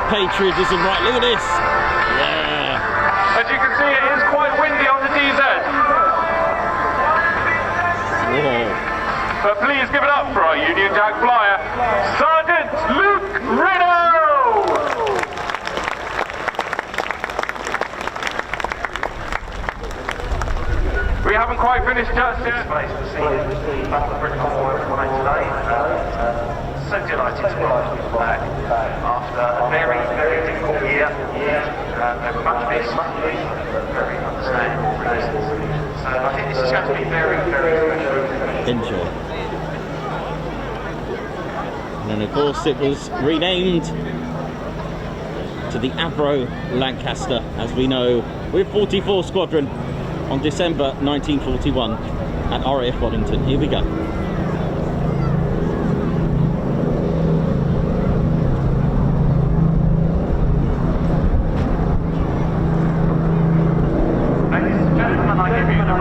Patriotism, right, look at this. Yeah. As you can see, it is quite windy on the DZ. Whoa. But please give it up for our Union Jack flyer, Sergeant Luke Rideau! We haven't quite finished just yet. The Battle of Britain Convoy today. So delighted to welcome you back after a very, very difficult year. Over much missed, very understandable reasons. So I think this is going to be very, very special. Enjoy. And then of course it was renamed to the Avro Lancaster, as we know, with 44 Squadron on December 1941 at RAF Waddington. Here we go. Ladies and gentlemen, I give you the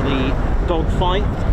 the dogfight.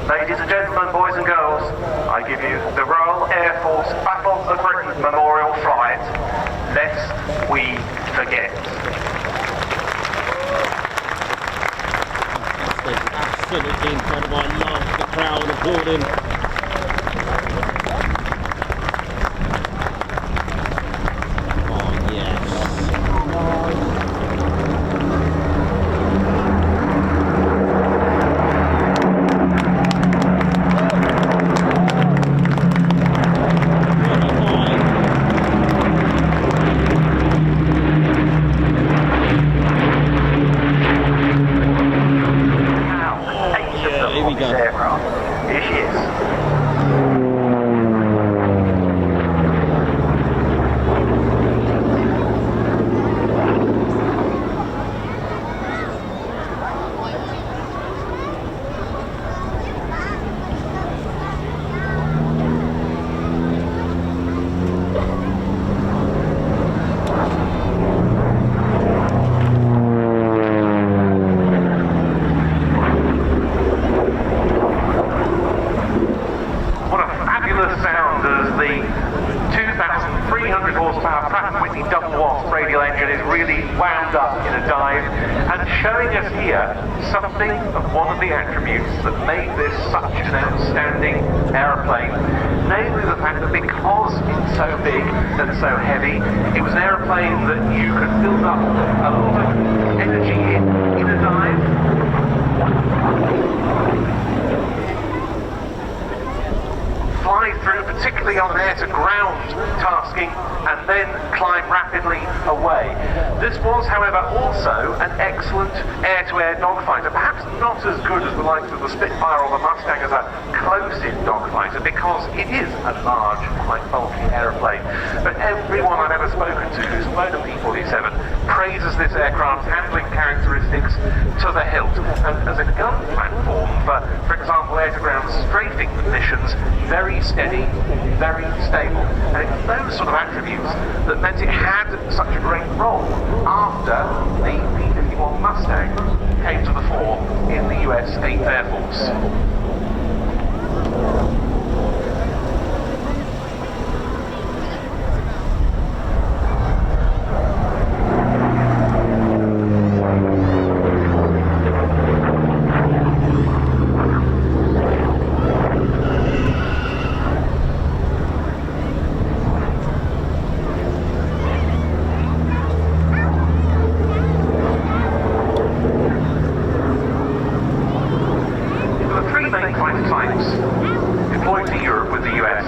Ladies and gentlemen, boys and girls, I give you the Royal Air Force Battle of Britain Memorial Flight, Lest We Forget. Absolutely incredible. I love the crowd applauding. Here she is. here something of one of the attributes that made this such an outstanding aeroplane, namely the fact that because it's so big and so heavy, it was an aeroplane that you could build up a lot of energy in a dive. Fly through, particularly on an air-to-ground tasking, and then climb rapidly away. This was, however, also an excellent air-to-air dogfighter, perhaps not as good as the likes of the Spitfire or the Mustang as a close-in dogfighter, because it is a large, quite bulky aeroplane. But everyone I've ever spoken to who's flown a P-47 praises this aircraft's handling characteristics to the hilt, and as a gun platform for example, air-to-ground strafing missions, very steady, very stable. And it's those sort of attributes that meant it had such a great role after the P-51 Mustang came to the fore in the US 8th Air Force. Deployed to Europe with the US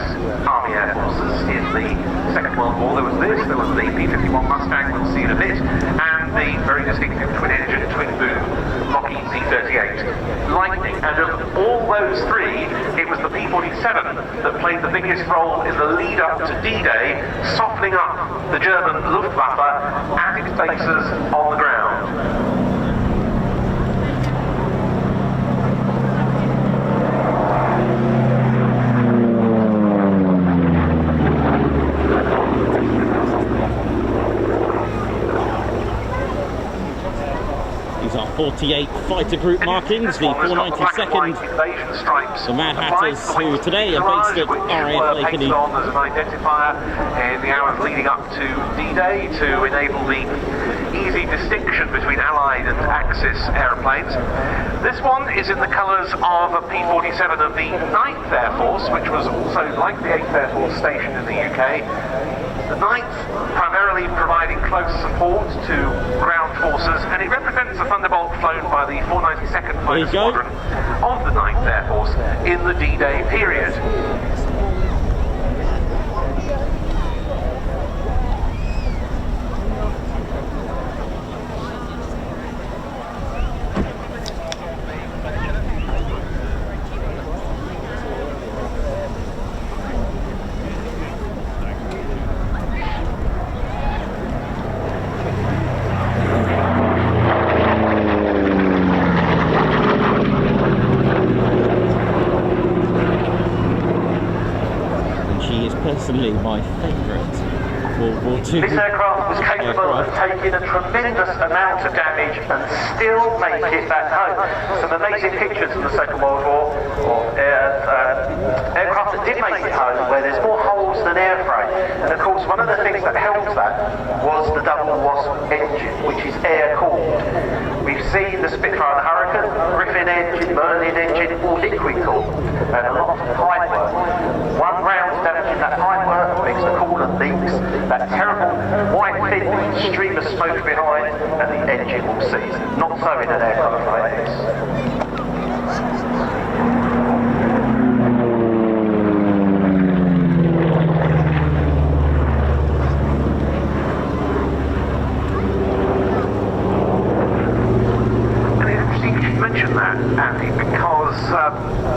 Army Air Forces in the Second World War. There was this, there was the P-51 Mustang, we'll see in a bit, and the very distinctive twin-engine, twin-boom Lockheed P-38 Lightning. And of all those three, it was the P-47 that played the biggest role in the lead-up to D-Day, softening up the German Luftwaffe at its bases on the ground. These are 48 fighter group markings, the 492nd, the Mad Hatters, who today are based at RAF Cosford. As an identifier in the hours leading up to D-Day to enable the easy distinction between Allied and Axis aeroplanes. This one is in the colours of a P-47 of the 9th Air Force, which was also, like the 8th Air Force, stationed in the UK. The 9th primarily providing close support to ground forces, and it represents the Thunderbolt flown by the 492nd Fighter Squadron of the 9th Air Force in the D-Day period. Personally, my favourite World War II. This aircraft was capable of taking a tremendous amount of damage and still make it back home. Some amazing pictures from the Second World War of aircraft that did make it home, where there's more holes than airframe. And of course, one of the things that helped that was the double wasp engine, which is air-cooled. We've seen the Spitfire and the Hurricane, Griffin engine, Merlin engine, all liquid-cooled, and a lot of pipe work. One round damaging that pipe work makes the coolant leaks, that terrible white thin stream of smoke behind, and the engine will seize. Not so in an aircraft like this.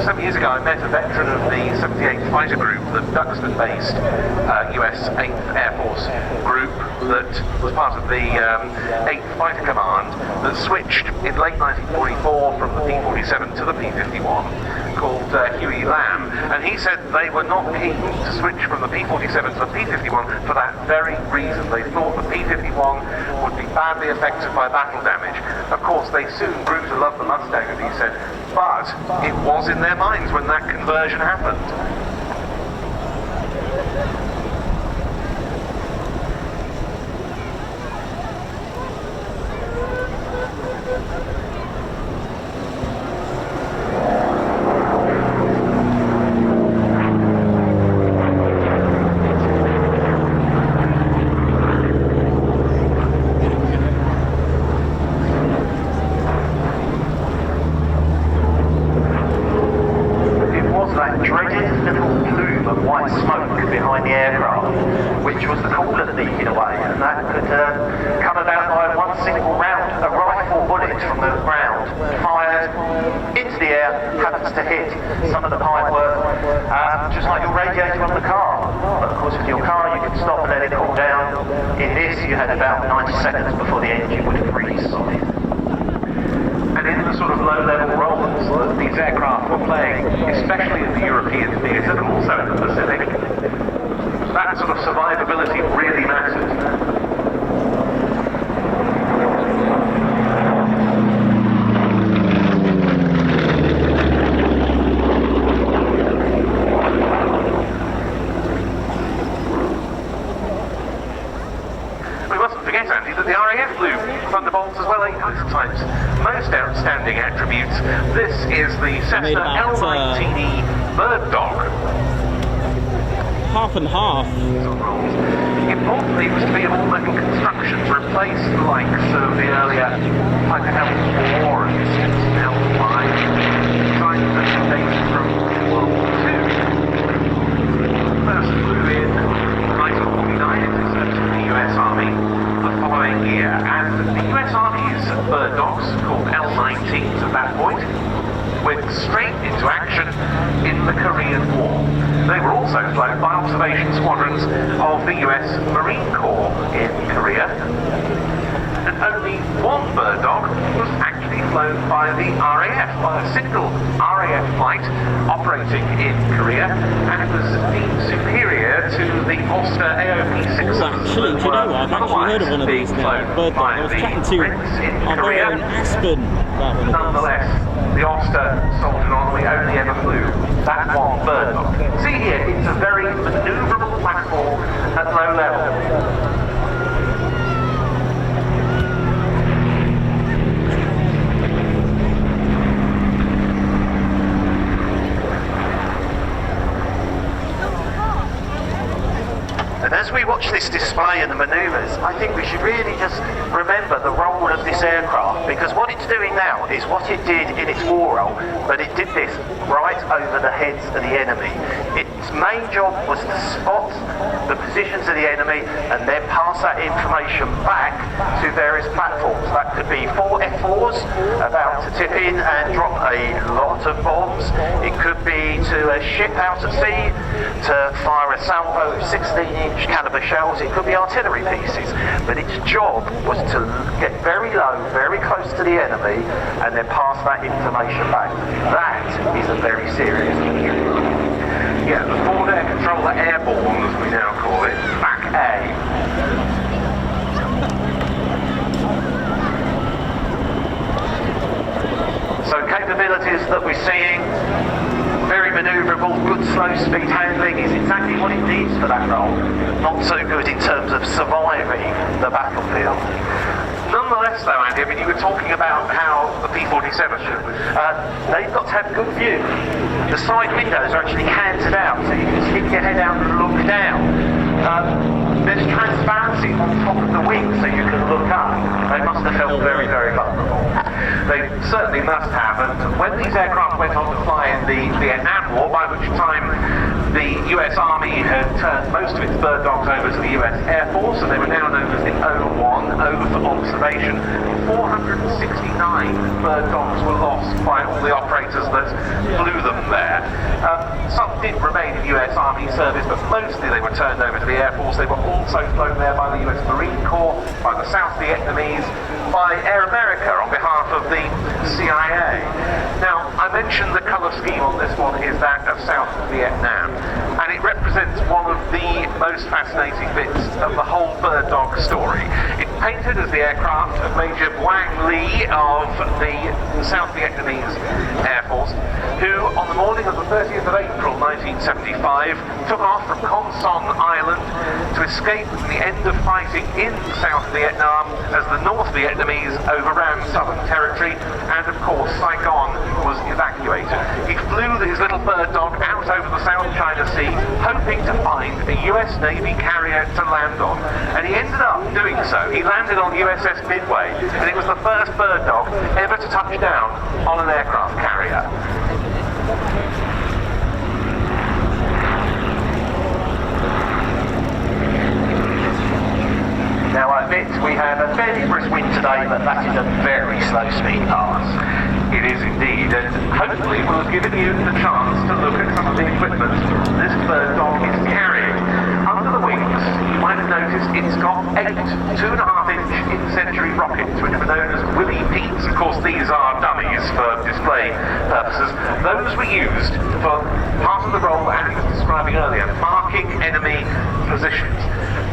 Some years ago I met a veteran of the 78th Fighter Group, the Duxton-based US 8th Air Force group that was part of the 8th Fighter Command that switched in late 1944 from the P-47 to the P-51, called Huey Lamb, and he said they were not keen to switch from the P-47 to the P-51 for that very reason. They thought the P-51 would be badly affected by battle damage. Of course, they soon grew to love the Mustang, as he said, but it was in their minds when that conversion happened. happens to hit some of the pipework, just like your radiator on the car. But of course, with your car, you can stop and let it cool down. In this, you had about 90 seconds before the engine would freeze solid. And in the sort of low-level roles that these aircraft were playing, especially in the European theatre and also in the Pacific, that sort of survivability really mattered. The RAF flew Thunderbolts as well 8 times. Most outstanding attributes. This is the Cessna L19E Bird Dog. Half and half. Importantly, it was to be of all living construction to replace the likes of the earlier L4 and L5 designs that dated from World War II. First flew in 1949 into service with the US Army. The following year, and the US Army's bird dogs, called L19s at that point, went straight into action in the Korean War. They were also flown by observation squadrons of the US Marine Corps in Korea, and only one bird dog was actually flown by the RAF, by a single RAF flight operating in Korea, and it was deemed superior to the Ulster AOP-6s. Actually, do you know what? I've actually heard of one of these now. Bird dog. I was chatting to our very own Aspen about one of these. Nonetheless, the Ulster Soldier Army only ever flew that one bird dog. See here, it's a very manoeuvrable platform at low level. And as we watch this display and the manoeuvres, I think we should really just remember the role of this aircraft, because what it's doing now is what it did in its war role, but it did this right over the heads of the enemy. Its main job was to spot the positions of the enemy and then pass that information back to various platforms. That could be 4 F4s about to tip in and drop a lot of bombs. It could be to a ship out at sea to fire a salvo of 16-inch caliber shells. It could be artillery pieces, but its job was to get very low, very close to the enemy, and then pass that information back. That is a very serious issue. Yeah, the forward air controller airborne, as we now call it, BAC A. So capabilities that we're seeing, very manoeuvrable, good slow speed handling is exactly what it needs for that role. Not so good in terms of surviving the battlefield. Nonetheless though, Andy, I mean, you were talking about how the P-47 should. They've got to have good view. The side windows are actually canted out, so you can stick your head out and look down. There's transparency on top of the wing, so you can look up. They must have felt very, very vulnerable. They certainly must have, and when these aircraft went on to fly in the Vietnam War, by which time the US Army had turned most of its bird dogs over to the US Air Force, and they were now known as the O1, O for observation. 469 bird dogs were lost by all the operators that flew them there. Some did remain in US Army service, but mostly they were turned over to the Air Force. They were also flown there by the US Marine Corps, by the South Vietnamese, by Air America on behalf of the CIA. Now, I mentioned the colour scheme on this one is that of South Vietnam, and it represents one of the most fascinating bits of the whole bird dog story. It's painted as the aircraft of Major Quang Le of the South Vietnamese Air Force, who on the morning of the 30th of April 1975 took off from Con Son Island to escape the end of fighting in South Vietnam as the North Vietnamese overran Southern Territory, and of course Saigon was evacuated. He flew his little bird dog out over the South China Sea, hoping to find a US Navy carrier to land on, and he ended up doing so. He landed on USS Midway, and it was the first bird dog ever to touch down on an aircraft carrier. Now I admit we have a fairly brisk wind today, but that is a very slow speed pass. It is indeed, and hopefully we'll have given you the chance to look at some of the equipment this bird dog is carrying. Under the wings, you might have noticed it's got 8 2.5-inch in-century rockets, which are known as Willie Pete's. Of course, these are dummies for display purposes. Those were used for part of the role Andy was describing earlier, marking enemy positions.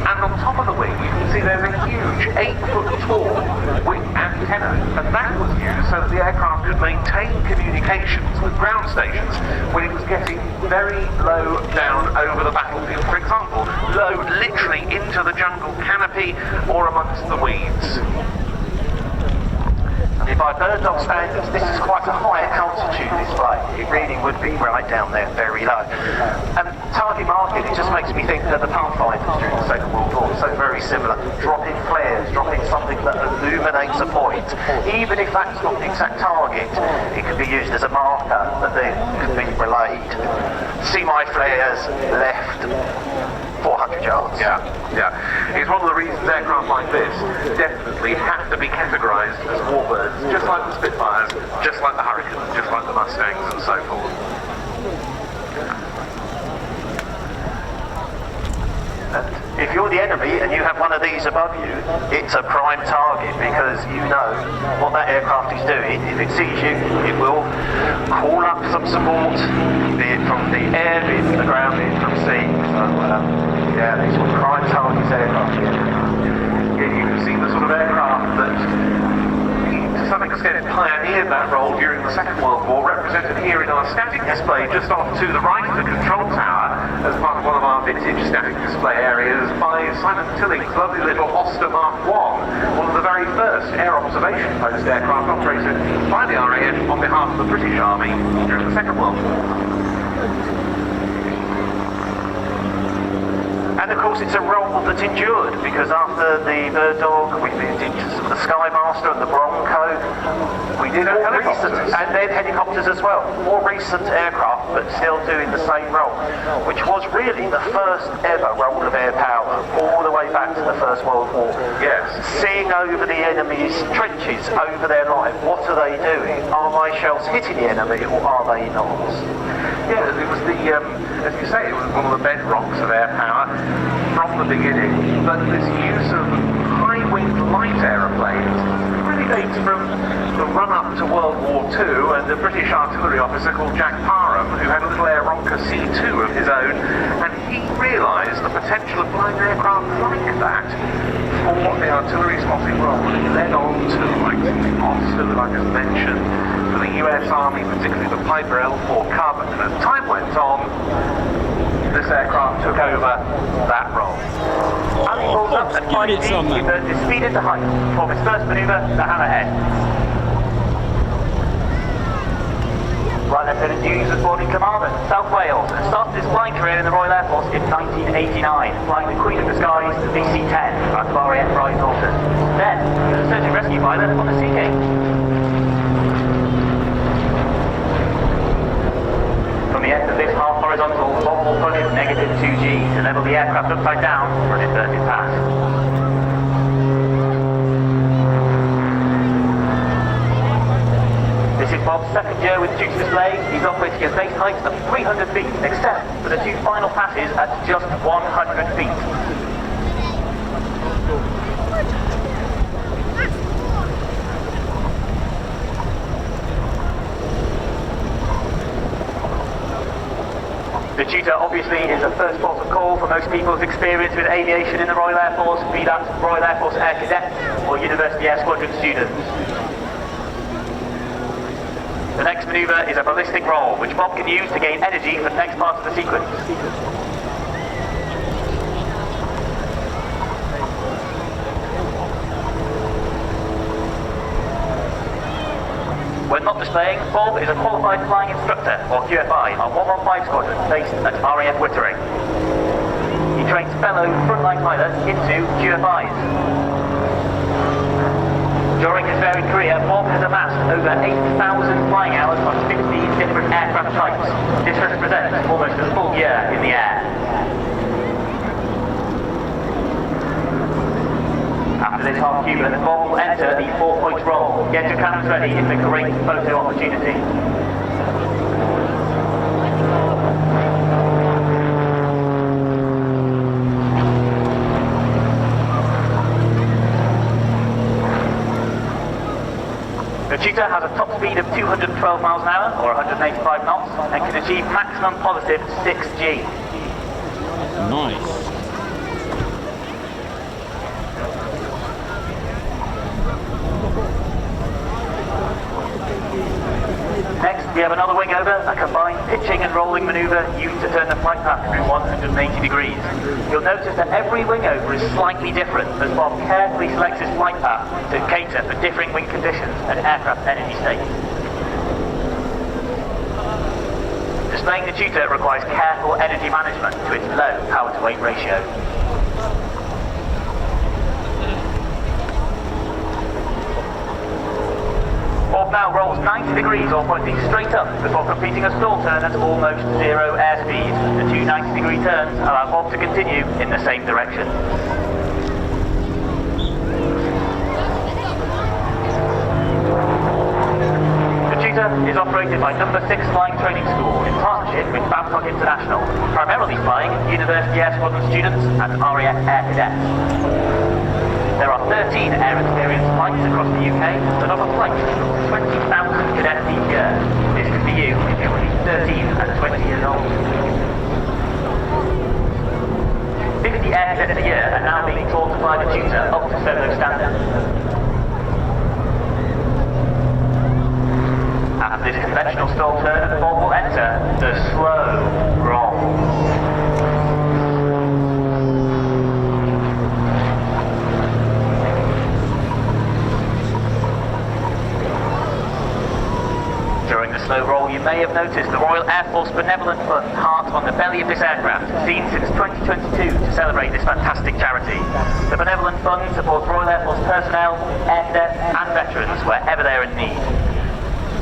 And on top of the wing, you can see there's a huge 8-foot-tall wing antenna, and that was used so that the aircraft could maintain communications with ground stations when it was getting very low down over the battlefield. For example, low literally into the jungle canopy or amongst the weeds. And by bird dog standards, this is quite a high altitude display. It really would be right down there, very low. And target marking, it just makes me think of the Pathfinders during the Second World War. So very similar. Dropping flares, dropping something that illuminates a point. Even if that's not the exact target, it could be used as a marker that then could be relayed. See my flares, left, 400 yards. Yeah. It's one of the reasons aircraft like this definitely have to be categorised as warbirds, just like the Spitfires, just like the Hurricanes, just like the Mustangs and so forth. And if you're the enemy and you have one of these above you, it's a prime target because you know what that aircraft is doing. If it sees you, it will call up some support, be it from the air, be it from the ground, be it from sea. So, yeah, these were prime targets aircraft here. Yeah, you can see the sort of aircraft that, to some extent, pioneered that role during the Second World War, represented here in our static display just off to the right of the control tower as part of one of our vintage static display areas by Simon Tilling's lovely little Oster Mark I, one of the very first air observation post aircraft operated by the RAF on behalf of the British Army during the Second World War. And of course it's a role that's endured because after the bird dog we moved into some of the Skymaster and the Bronco. We did helicopters. And then helicopters as well. More recent aircraft but still doing the same role, which was really the first ever role of air power all the way back to the First World War. Yes. Seeing over the enemy's trenches, over their line, what are they doing? Are my shells hitting the enemy or are they not? Yeah, it was the, as you say, it was one of the bedrocks of air power from the beginning, but this use of high-winged light aeroplanes really dates from the run-up to World War II and a British artillery officer called Jack Parham, who had a little Aeronca C2 of his own, and he realised the potential of flying aircraft like that for the artillery spotting role, and it led on to, like, Oster, like I mentioned, for the US Army, particularly the Piper L4 Cub, and as time went on, this aircraft took over that role. And he pulls up at 5 feet with the speed into height for his first manoeuvre, the hammerhead. Right Lieutenant Hughes was born in Carmarthen, South Wales, and started his flying career in the Royal Air Force in 1989, flying the Queen of the Skies, the VC-10, at RAF Bright Norton. Then, he was a search and rescue pilot on the Sea King. From the end of this half horizontal, Bob will put in negative 2G to level the aircraft upside down for an inverted pass. This is Bob's second year with TUTOR display. He's operating at base heights of 300 feet, except for the 2 final passes at just 100 feet. The TUTOR obviously is a first port of call for most people's experience with aviation in the Royal Air Force, be that Royal Air Force Air Cadets or University Air Squadron students. The next manoeuvre is a ballistic roll, which Bob can use to gain energy for the next part of the sequence. When not displaying, Bob is a qualified flying instructor, or QFI, on 115 Squadron, based at RAF Wittering. He trains fellow frontline pilots into QFIs. During his varied career, Bob has amassed over 8,000 flying hours on 15 different aircraft types. This represents almost a full year in the air. After after this half Cuban, Bob will enter the 4-point roll. Get your cameras ready, it's a great photo opportunity. The Tutor has a top speed of 212 miles an hour, or 185 knots, and can achieve maximum positive 6G. Nice. Next, we have another wing over, a combined pitching and rolling manoeuvre used to turn the flight path through 180 degrees. You'll notice that every wing over is slightly different, as Bob carefully selects his flight path to cater for differing wind conditions and aircraft energy states. Displaying the Tutor requires careful energy management to its low power-to-weight ratio. Bob now rolls 90 degrees or pointing straight up before completing a stall turn at almost zero airspeed. The two 90-degree turns allow Bob to continue in the same direction. The Tutor is operated by No. 6 Flying Training School in partnership with Babcock International, primarily flying University Air Squadron students and RAF Air Cadets. There are 13 air experience flights across the UK that offer flights to 20,000 cadets each year. This could be you if you're between 13 and 20 years old. 50 air cadets a year are now being taught to fly the Tutor up to solo standard. After this conventional stall turn, Bob will enter the slow roll. During the slow roll, you may have noticed the Royal Air Force Benevolent Fund heart on the belly of this aircraft, seen since 2022 to celebrate this fantastic charity. The Benevolent Fund supports Royal Air Force personnel, air cadets and veterans wherever they are in need.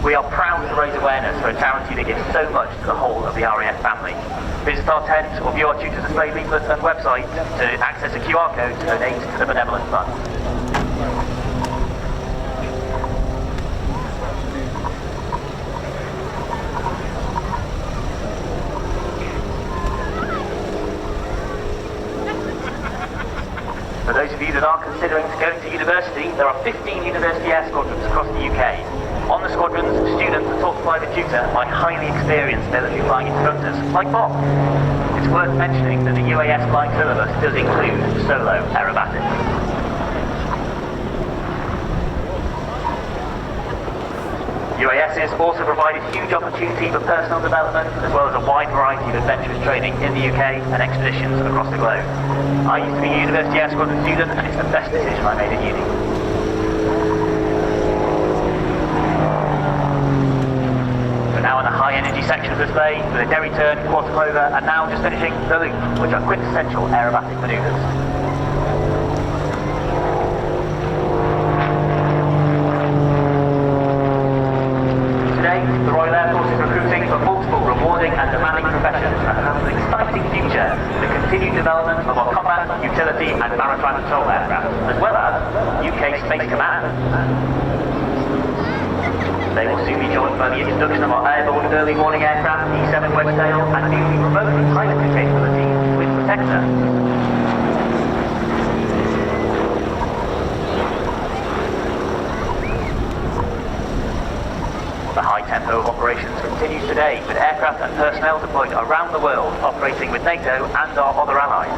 We are proud to raise awareness for a charity that gives so much to the whole of the RAF family. Visit our tent or view our Tutor display leaflet and website to access a QR code to donate to the Benevolent Fund. For those of you that are considering going to university, there are 15 university air squadrons across the UK. On the squadrons, students are taught to fly the Tutor by highly experienced military flying instructors, like Bob. It's worth mentioning that the UAS flying syllabus does include solo aerobatics. UASs also provide a huge opportunity for personal development, as well as a wide variety of adventurous training in the UK and expeditions across the globe. I used to be a University Air Squadron student, and it's the best decision I made at uni. We're now in the high energy section of the display, with a derry turn, quarter clover, and now just finishing the loop, which are quintessential aerobatic manoeuvres. The Royal Air Force is recruiting for multiple rewarding and demanding professions and has an exciting future in the continued development of our combat, utility and maritime patrol aircraft, as well as UK Space Command. They will soon be joined by the introduction of our airborne early warning aircraft, E-7 Wedgetail, and newly remotely piloted capability with Protector. The high tempo of operations continues today, with aircraft and personnel deployed around the world, operating with NATO and our other allies.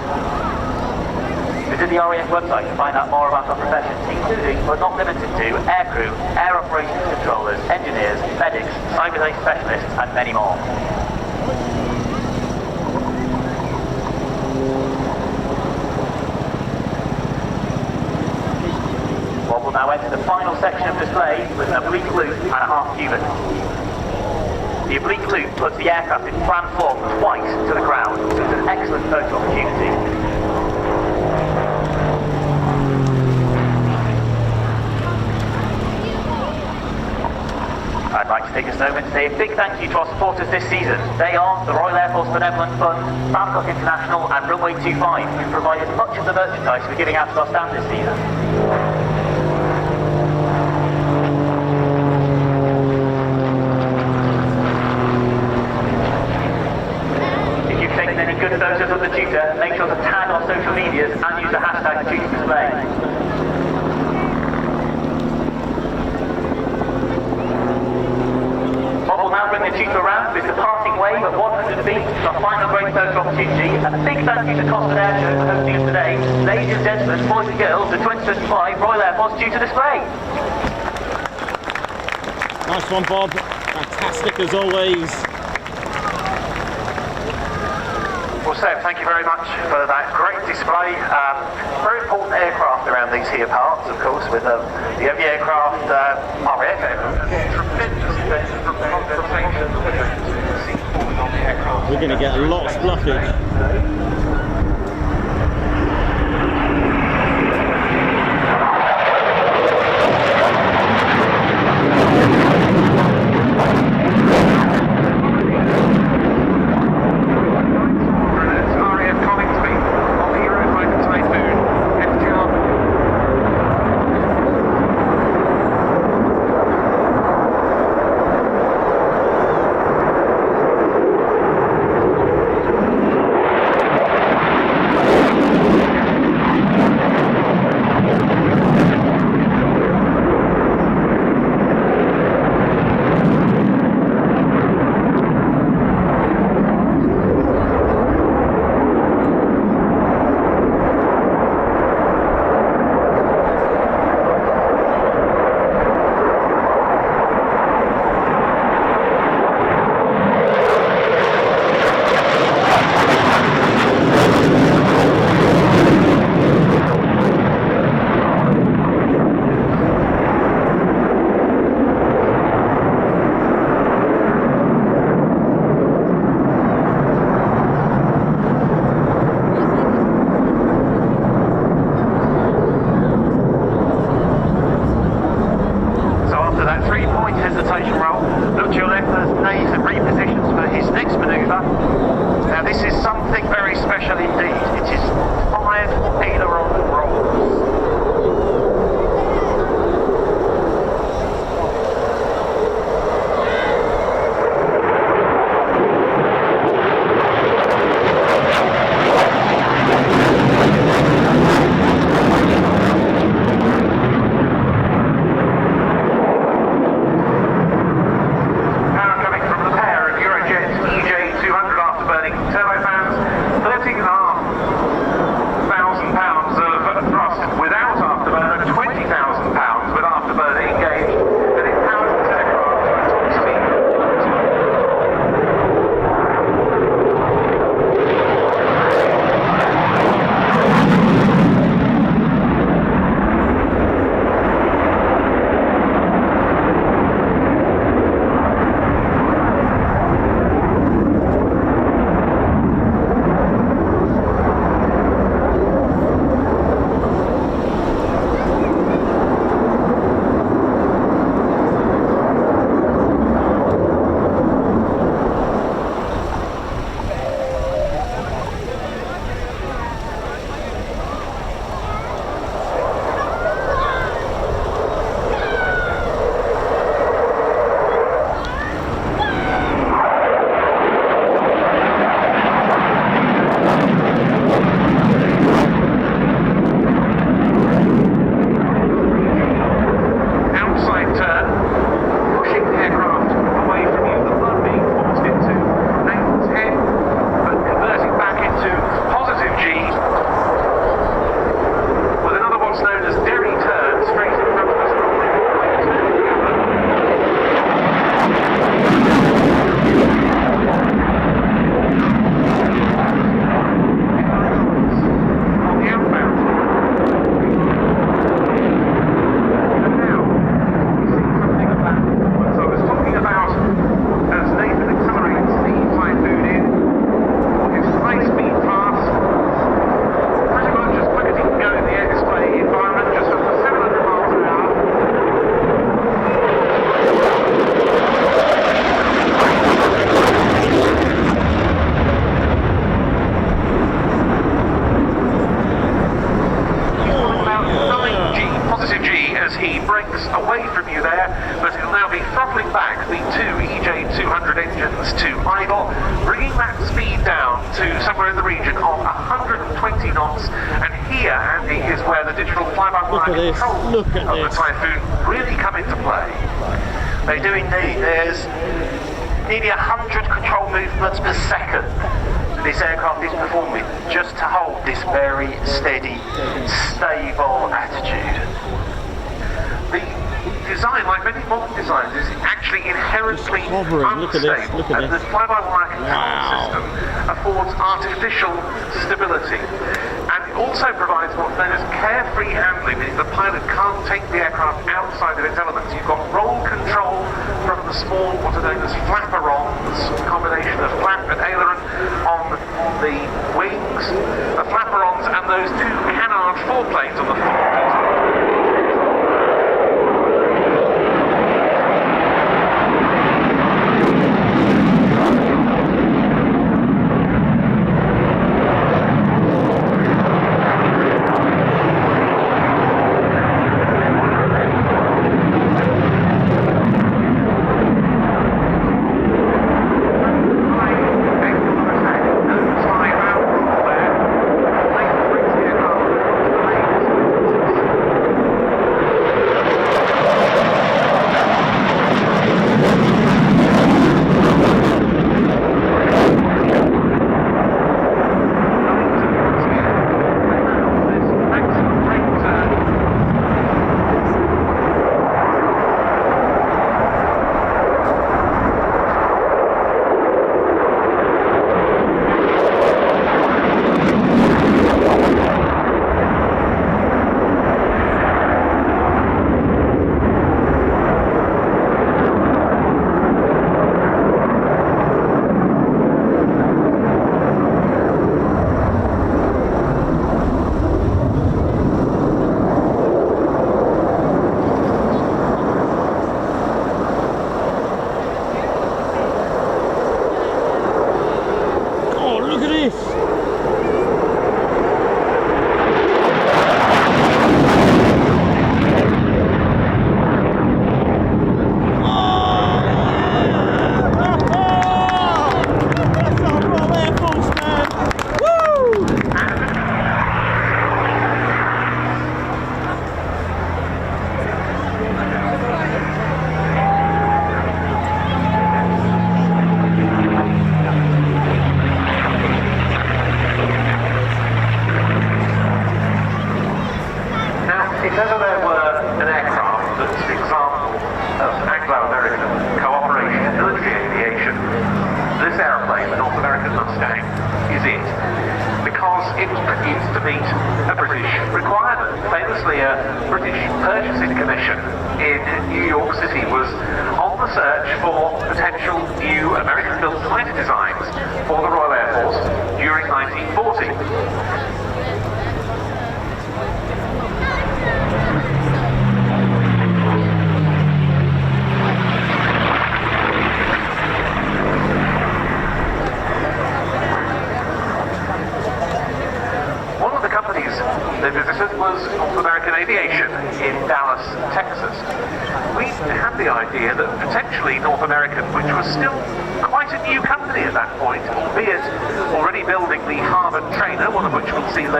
Visit the RAF website to find out more about our professions, including, but not limited to, aircrew, air operations controllers, engineers, medics, cyber day specialists, and many more. Bob will now enter the final section of display with an oblique loop and a half Cuban. The oblique loop puts the aircraft in plan form twice to the ground, so it's an excellent photo opportunity. I'd like to take this moment to say a big thank you to our supporters this season. They are the Royal Air Force Benevolent Fund, Babcock International and Runway 25, who provided much of the merchandise we're giving out to our stand this season. the tutor, make sure to tag our social medias and use the hashtag TUTOR. Bob will now bring the tutor around with the parting wave at 100 feet, our final great photo opportunity. A big thank you to Cosford Air Show for hosting us today. Ladies and gentlemen, boys and girls, the 2025 Royal Air Force Tutor Display. Nice one, Bob. Fantastic as always. Well, Seb, thank you very much for that great display. Very important aircraft around these here parts, of course, with the heavy aircraft RAF. Tremendous events from condensation on the aircraft. We're going to get a lot of spluffage. RAF Cosford on the Eurofighter Typhoon, FTR. engines to idle, bringing that speed down to somewhere in the region of 120 knots. And here, Andy, is where the digital fly-by-wire control of the Typhoon really come into play. They do indeed. There's nearly 100 control movements per second this aircraft is performing just to hold this very steady, stable attitude. The design, like many modern designs, is actually inherently unstable, and the fly-by-wire control system affords artificial stability. And it also provides what's known as carefree handling, meaning the pilot can't take the aircraft outside of its elements. You've got roll control from the small, what are known as flaperons, a combination of flap and aileron on the wings, the flaperons, and those two canard foreplanes on the floor.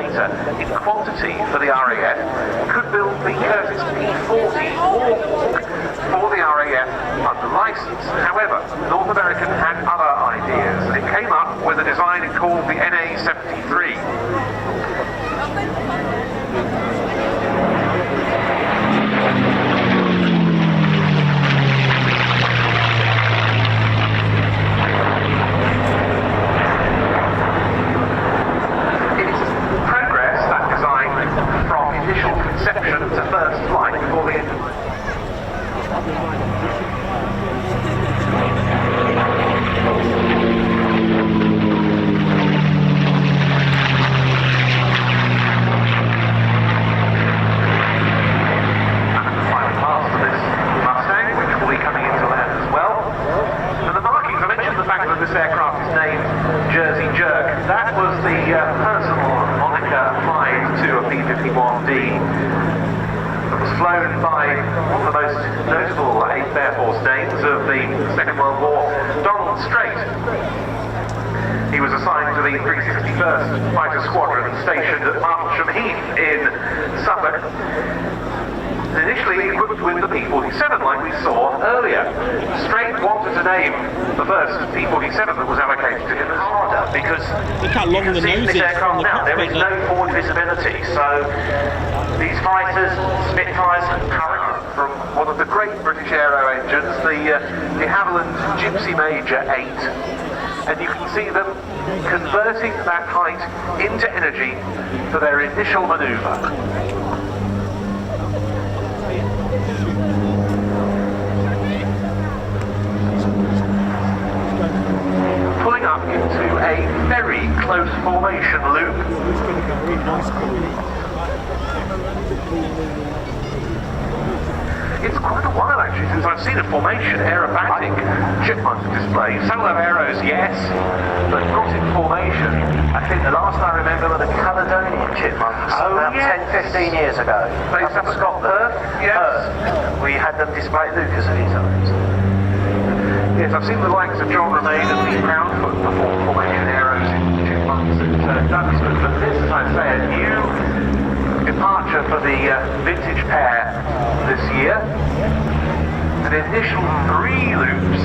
In quantity for the RAF, could build the Curtiss P-40 for the RAF under license. However, North American had other ideas. It came up with a design called the NA-73. Conception to first flight before the end of flown by one of the most notable Air Force names of the Second World War, Donald straight. He was assigned to the 361st Fighter Squadron stationed at Martlesham Heath in Suffolk. Initially equipped with the P-47 like we saw earlier. Straight wanted to name the first P-47 that was allocated to him as harder because look how long the nose this is aircraft from the now, there is cockpit. no forward visibility, so these fighters, Spitfires, powered from one of the great British aero engines, the de Havilland Gypsy Major 8. And you can see them converting that height into energy for their initial manoeuvre. Pulling up into a very close formation loop. It's quite a while actually since I've seen a formation aerobatic CHIPMUNK display. Solo arrows, yes, but not in formation. I think the last I remember were the Caledonian chipmunks about 10-15 years ago. Based up at Perth, yes. We had them display at Lucas a few times. Yes, I've seen the likes of John Romain and Lee Proudfoot perform formation arrows in chipmunks at Duxford, but this, as I say, a new departure for the vintage pair this year. An initial 3 loops.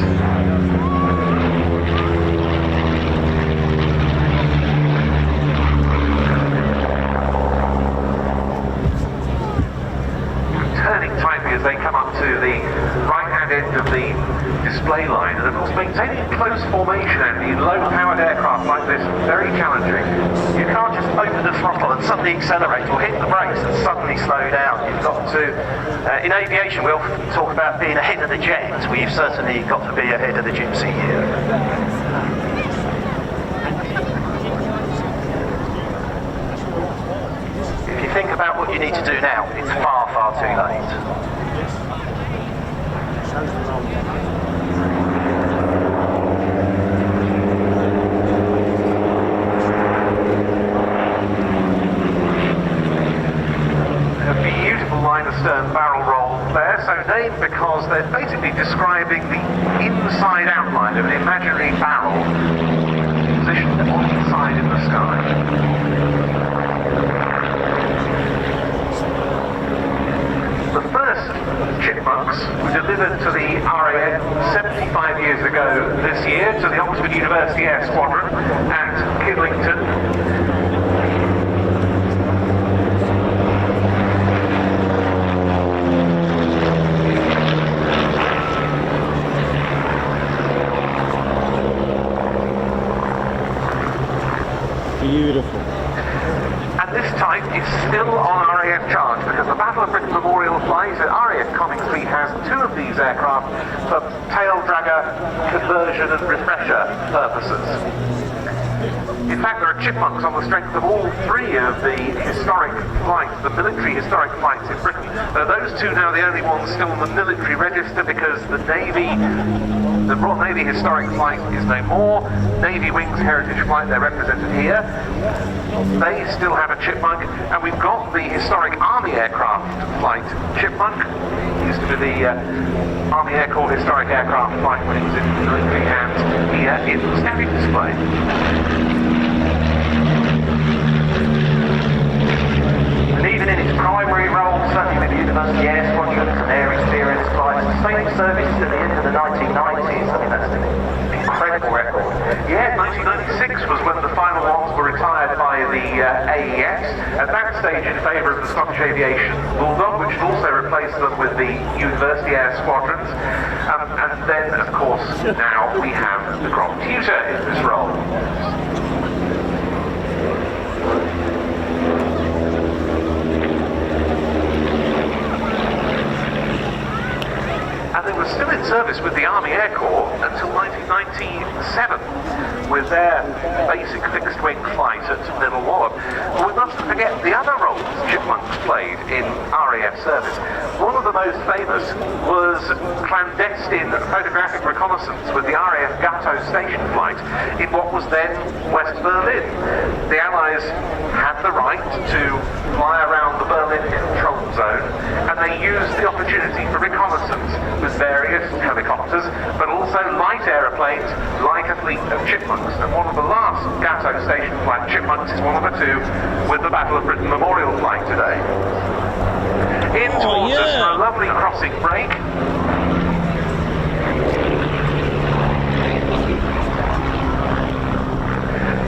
Turning tightly as they come up to the right-hand end of the display line, and of course maintaining close formation in low-powered aircraft like this, very challenging. You can't just open the throttle and suddenly accelerate or hit the brakes and suddenly slow down. You've got to, in aviation we'll talk about being ahead of the jet. We've certainly got to be ahead of the Gypsy here. If you think about what you need to do now, it's far, far too late. A beautiful line of stern barrel roll there, so named because they're basically describing the inside outline of an imaginary barrel positioned on the side in the sky. The first CHIPMUNKs were delivered to the RAF 75 years ago this year to the Oxford University Air Squadron at Kidlington. Beautiful. And this type is still on RAF charge because the Battle of Britain Memorial flight at RAF Coningsby has 2 of these aircraft for tail dragger conversion and refresher purposes. In fact, there are CHIPMUNKs on the strength of all 3 of the historic flights, the military historic flights in Britain. Those 2 now the only ones still on the military register because the Royal Navy historic flight is no more. Navy Wings Heritage Flight, they're represented here. They still have a CHIPMUNK, and we've got the historic Army aircraft flight CHIPMUNK. Used to be the Army Air Corps historic aircraft flight when it was in military hands. Here in standing display. And even in its primary role, certainly with the University Air Squadron and their experienced flights, sustaining service to the end of the 1990s, I mean, that's an incredible record. Yeah, 1996 was when the final ones were retired by the AES, at that stage in favour of the Scottish Aviation Bulldog, which also replaced them with the University Air Squadrons. And then, of course, now we have the Grand Tutor in this role. And they were still in service with the Army Air Corps until 1997 with their basic fixed-wing flight at Little Wallop. But we mustn't forget the other roles CHIPMUNKs played in RAF service. One of the most famous was clandestine photographic reconnaissance with the RAF Gatow station flight in what was then West Berlin. The Allies had the right to fly around the Berlin controlled zone, and they used the opportunity for reconnaissance with various helicopters, but also light aeroplanes like a fleet of Chipmunks. And one of the last Gatto station flight Chipmunks is one of the two with the Battle of Britain Memorial flight today. In towards us for a lovely crossing break.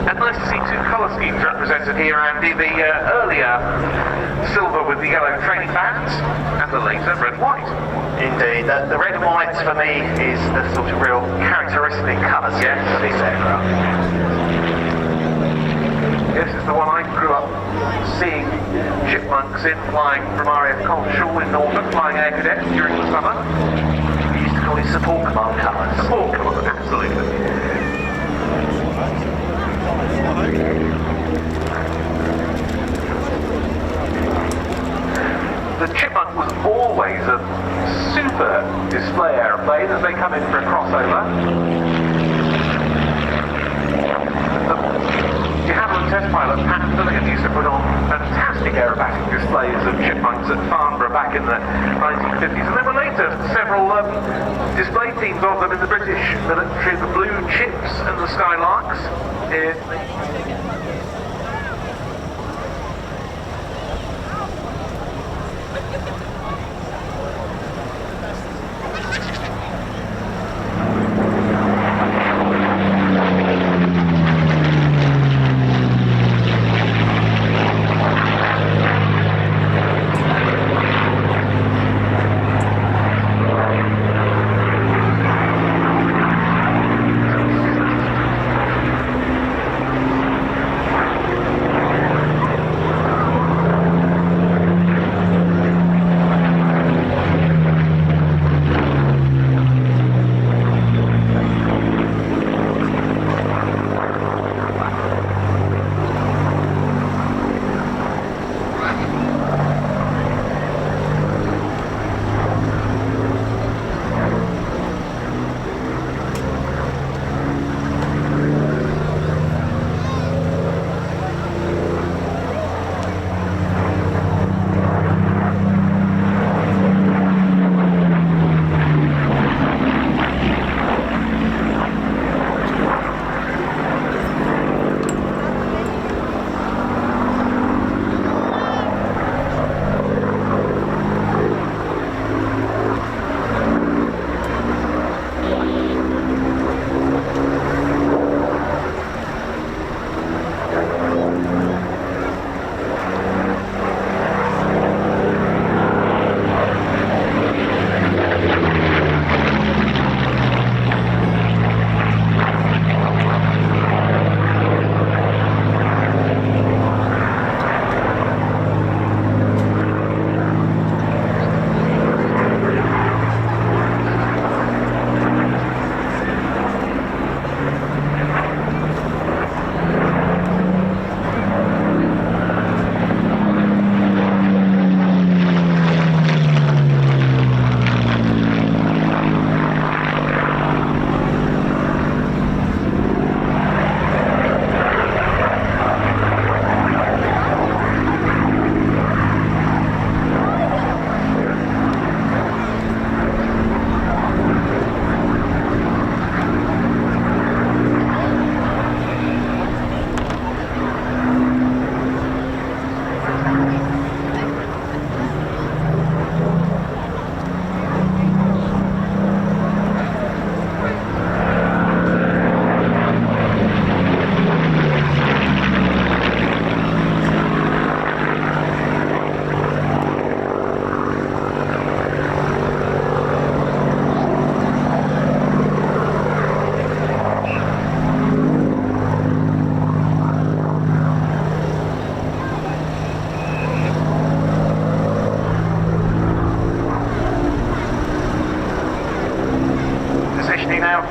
And nice to see two colour schemes represented here, Andy. The earlier silver with the yellow training bands, and the later red and white. Indeed, the red and white for me is the sort of real characteristic colours of this aircraft. This is the one I grew up seeing Chipmunks in, flying from RAF Cosford Air Show in Norfolk, flying air cadets during the summer. We used to call it support command colours. Support command, absolutely. The Chipmunk was always a super display aeroplane as they come in for a crossover. The Havilland test pilot Pat Filligan used to put on fantastic aerobatic displays of Chipmunks at Farnborough back in the 1950s, and there were later several display teams of them in the British military, the Blue Chips and the Skylarks.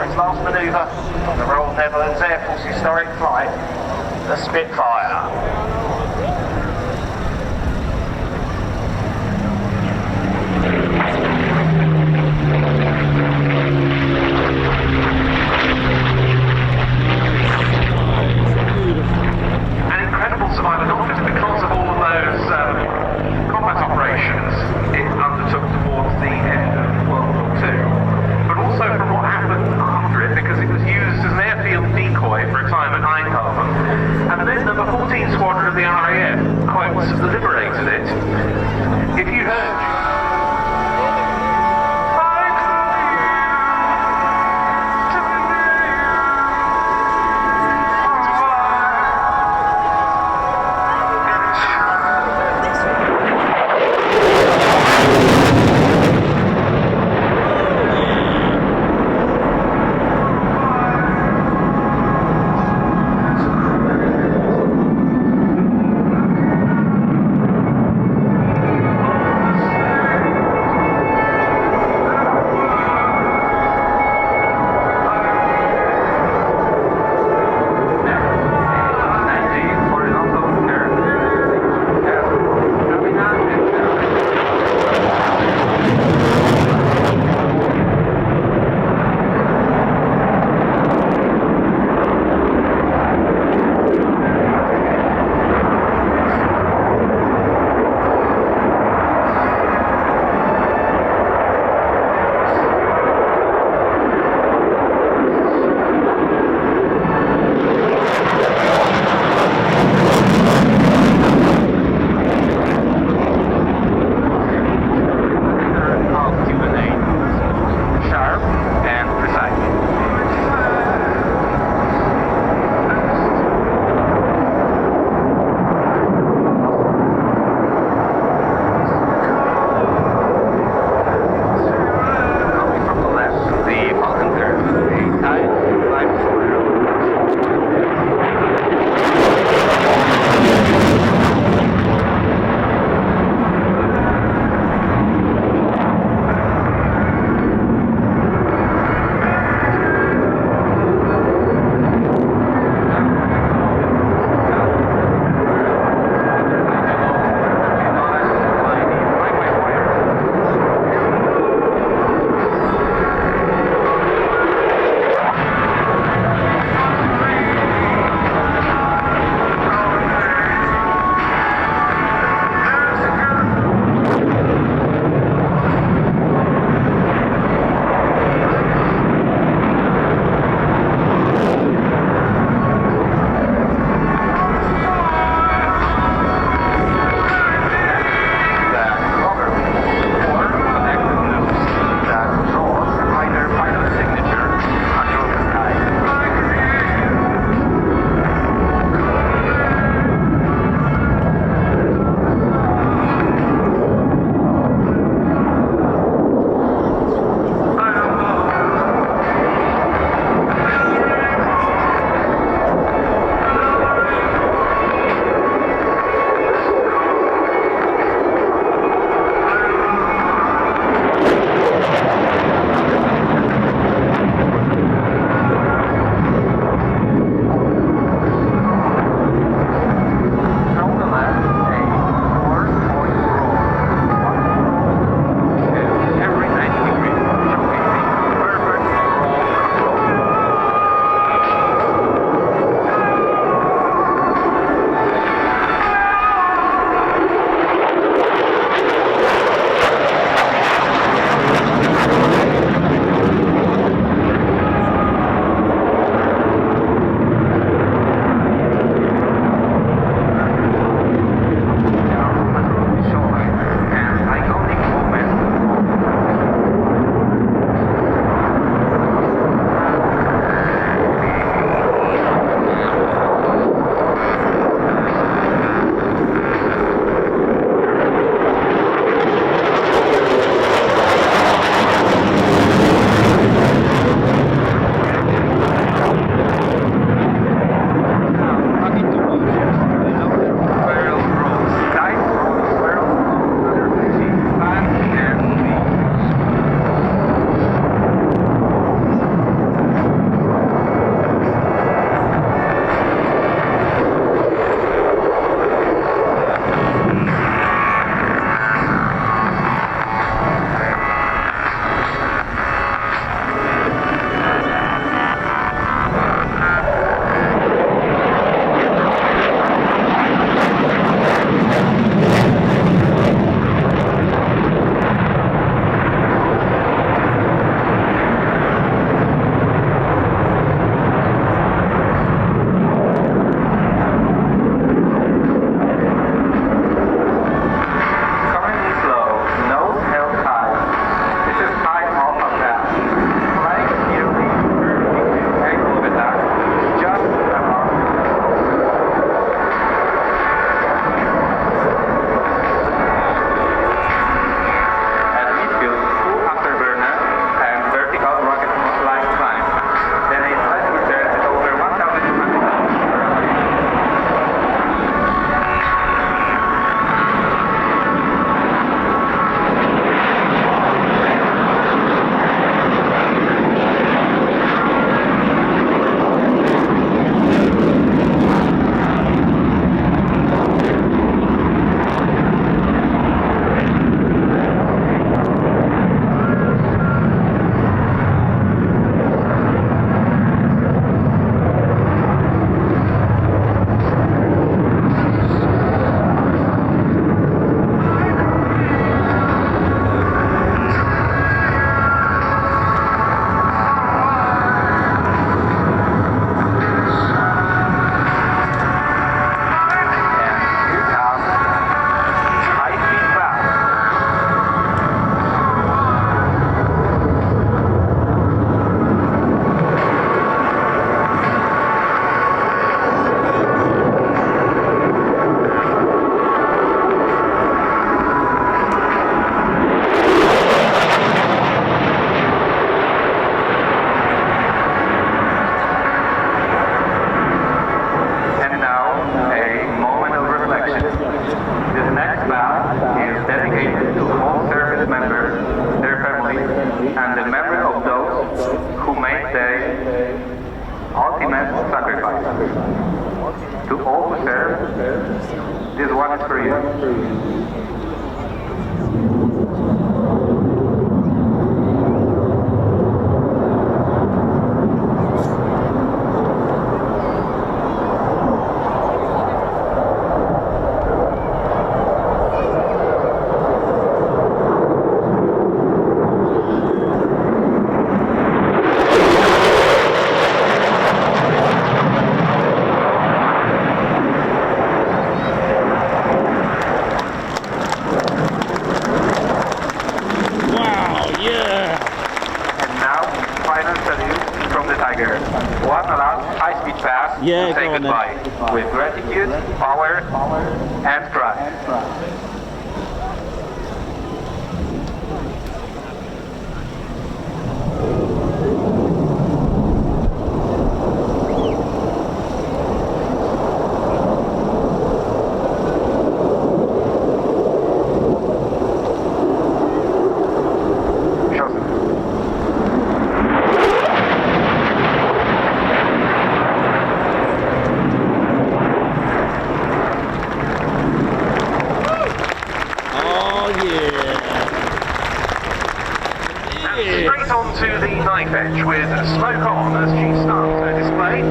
for its last manoeuvre on the Royal Netherlands Air Force historic flight, the Spitfire. Survival not just because of all of those combat operations and sacrifice. To all who serve, this one is for you. Yeah, say goodbye with gratitude, power, and pride. Straight on to the knife edge with smoke on as she starts her display.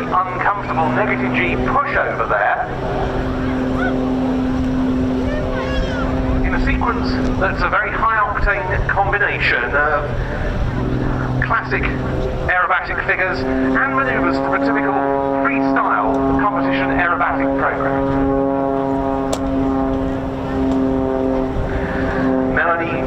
Uncomfortable negative G pushover there in a sequence that's a very high octane combination of classic aerobatic figures and manoeuvres from a typical freestyle competition aerobatic program. Melanie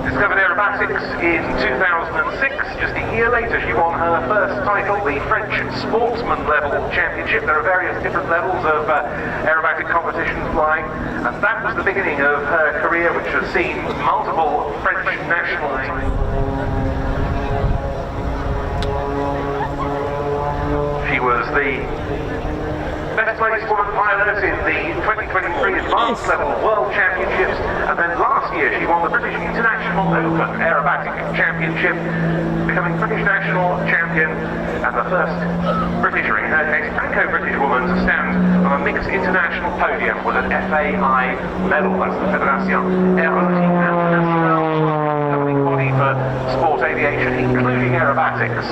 discovered aerobatics in 2006. Just a year later, she won her first title, the French Sportsman Level Championship. There are various different levels of aerobatic competition flying, and that was the beginning of her career, which has seen multiple French nationals. She was the best placed woman pilot in the 2023 Advanced Level World Championships, and then last year she won the British International Open Aerobatic Championship, becoming British National Champion and the first British, or in her case, Franco-British woman to stand on a mixed international podium with an FAI medal. That's the Fédération Aéronautique Internationale, governing body for sport aviation, including aerobatics.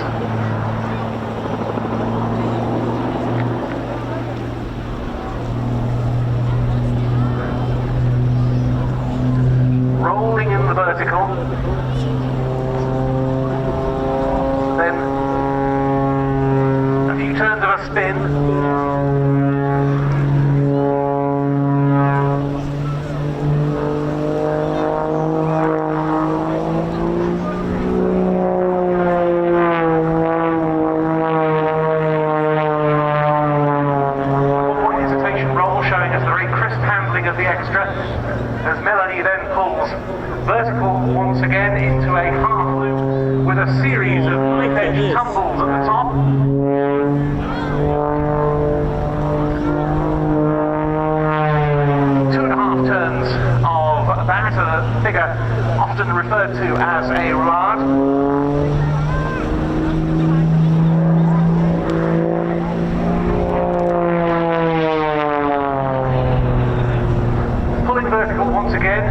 Rolling in the vertical, then a few turns of a spin, one hesitation roll showing us the very crisp handling of the extra, as Melanie then pulls vertical once again into a half loop with a series of knife edge tumbles at the top. Two and a half turns of that, a figure often referred to as a roulade. Vertical once again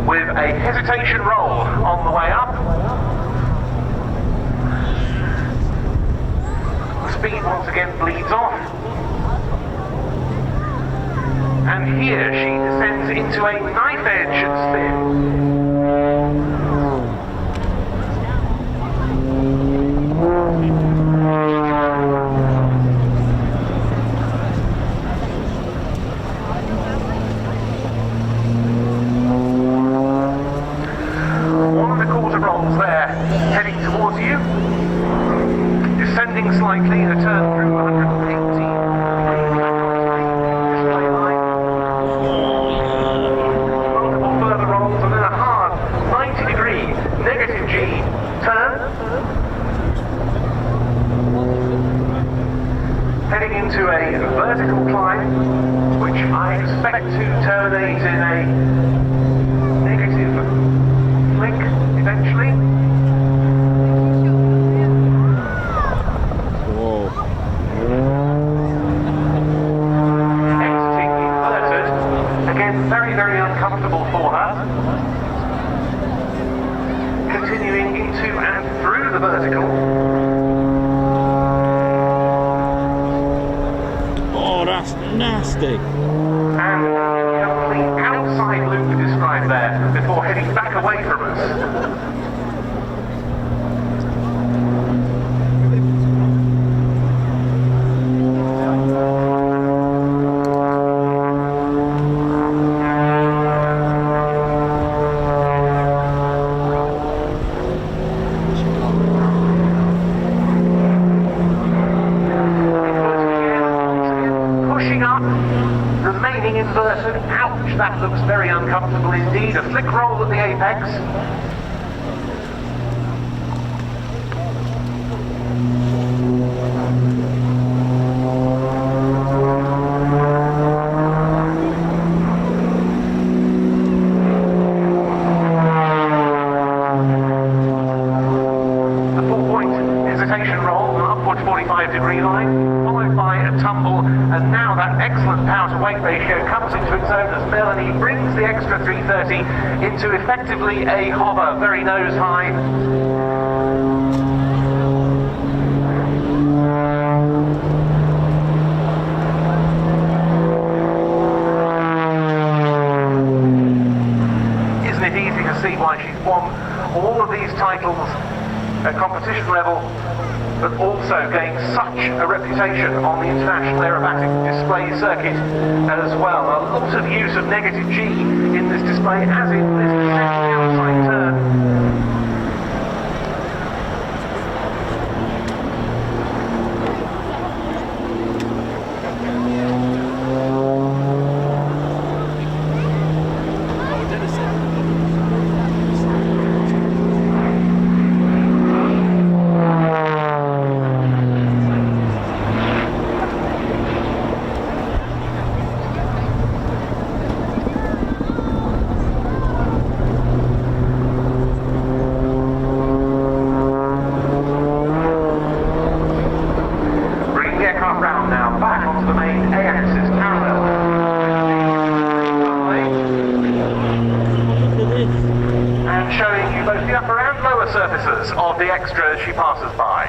with a hesitation roll on the way up. The speed once again bleeds off. And here she descends into a knife edge spin. Heading towards you, descending slightly, a turn through 180 display line. into a vertical climb, which I expect to terminate in a negative flick eventually. Whoa. Exiting inverted, again very, very uncomfortable for her. Continuing into and through the vertical. Oh, that's nasty. And a complete outside loop described there before heading back away from us. Remaining inverted. Ouch, that looks very uncomfortable indeed. A flick roll at the apex. A 4-point hesitation roll on an upward 45-degree line, followed by a tumble, and now that excellent power to weight ratio comes into its own as Melanie brings the EXRTA 330 into effectively a hover, very nose high. Isn't it easy to see why she's won all of these titles at competition level, but also gained such a reputation on the international aerobatic display circuit as well. A lot of use of negative G in this display, as in this second outside turn. Surfaces of the EXRTA as she passes by.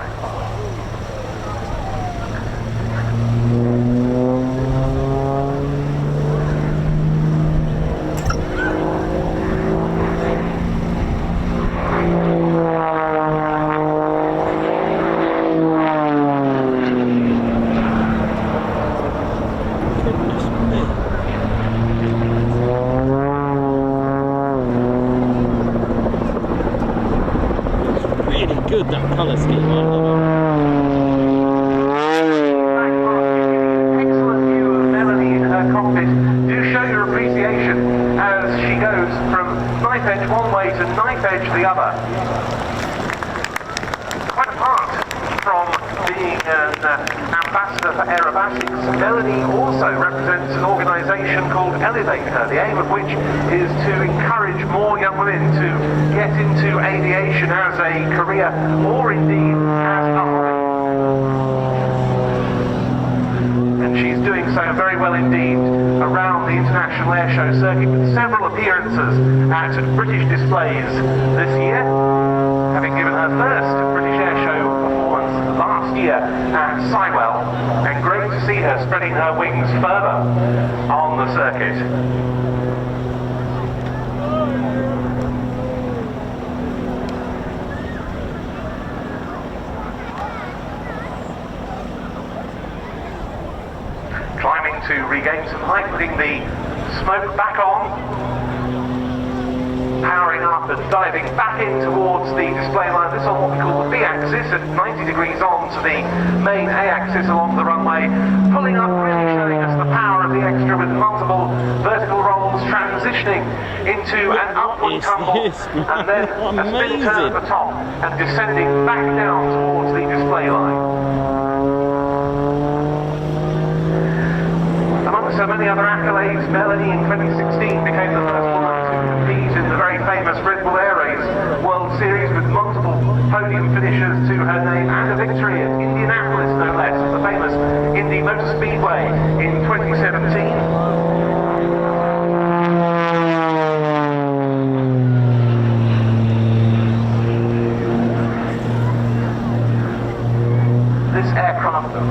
Good, that colour scheme, I love it. Excellent view of Melanie in her cockpit. Do show your appreciation as she goes from knife edge one way to knife edge the other. Quite apart from being an ambassador for aerobatics, Melanie also represents an organisation called Elevate Her, the aim of which is to encourage more young women to get into aviation as a career or indeed as a hobby. And she's doing so very well indeed around the International Air Show circuit with several appearances at British displays this year, having given her first British Air Show performance last year at Sywell, and great to see her spreading her wings further on the circuit. Climbing to regain some height, putting the smoke back on, powering up and diving back in towards the display line. This on what we call the B-axis at 90 degrees on to the main A-axis along the runway, pulling up, really showing us the power of the EXRTA with multiple vertical rolls, transitioning into an upward tumble and then a spin turn at the top and descending back down towards the display line. so many other accolades, Melanie in 2016 became the first woman to compete in the very famous Red Bull Air Race World Series with multiple podium finishes to her name and a victory at Indianapolis, no less, at the famous Indy Motor Speedway in 2017.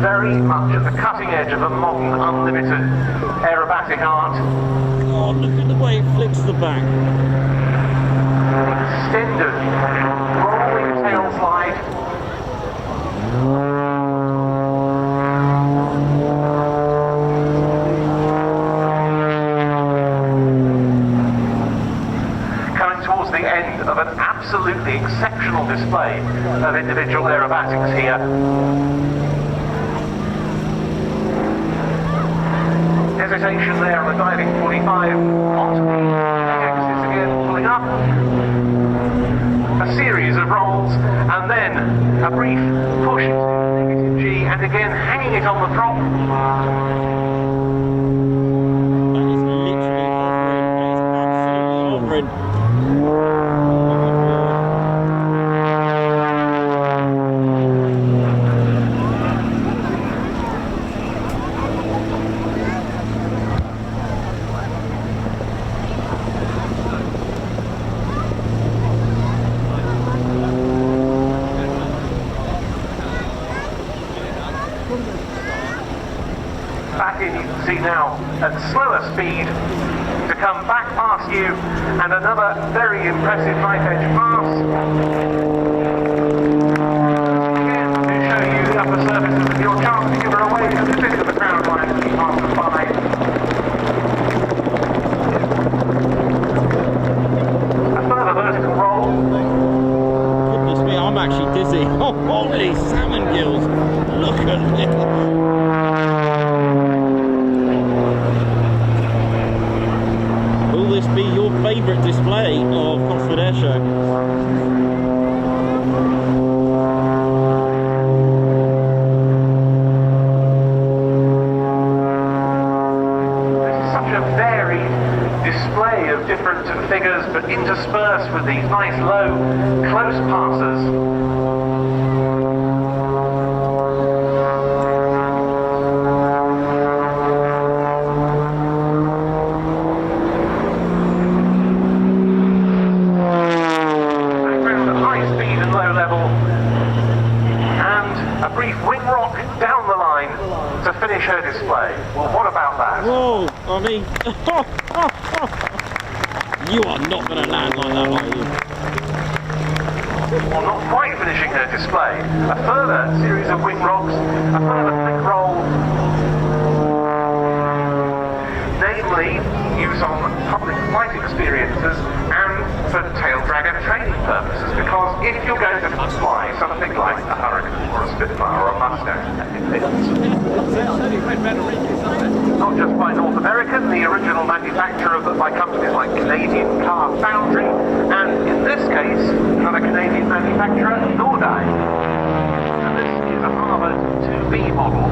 Very much at the cutting edge of a modern, unlimited aerobatic art. Oh, look at the way it flips the back. Extended, rolling tail slide. Coming towards the end of an absolutely exceptional display of individual aerobatics here. Hesitation there on the diving 45, onto the axis again, pulling up. A series of rolls, and then a brief push into negative G, and again hanging it on the prop. That is literally hovering, that is absolutely hovering. Back in, you can see now at slower speed to come back past you, and another very impressive knife edge pass. Again, to show you the upper surfaces of your chance to give her away to the fifth of the crown line as you pass the 5. A further vertical roll. Goodness me, I'm actually dizzy. Oh, holy salmon gills! Look at this. Will this be your favourite display of Cosford Air Show? This is such a varied display of different figures, but interspersed with these nice low, close passes. To finish her display. Well, what about that? Whoa, I mean, you are not going to land like that, are you? Well, not quite finishing her display. A further series of wing rocks, a further flick roll. Namely, use on public flight experiences and for tail dragger training purposes, because if you're going to fly something like a Hurricane or a Spitfire or a Mustang, not just by North American, the original manufacturer, but by companies like Canadian Car Foundry, and in this case, another Canadian manufacturer, Nordyne. And this is a Harvard 2B model,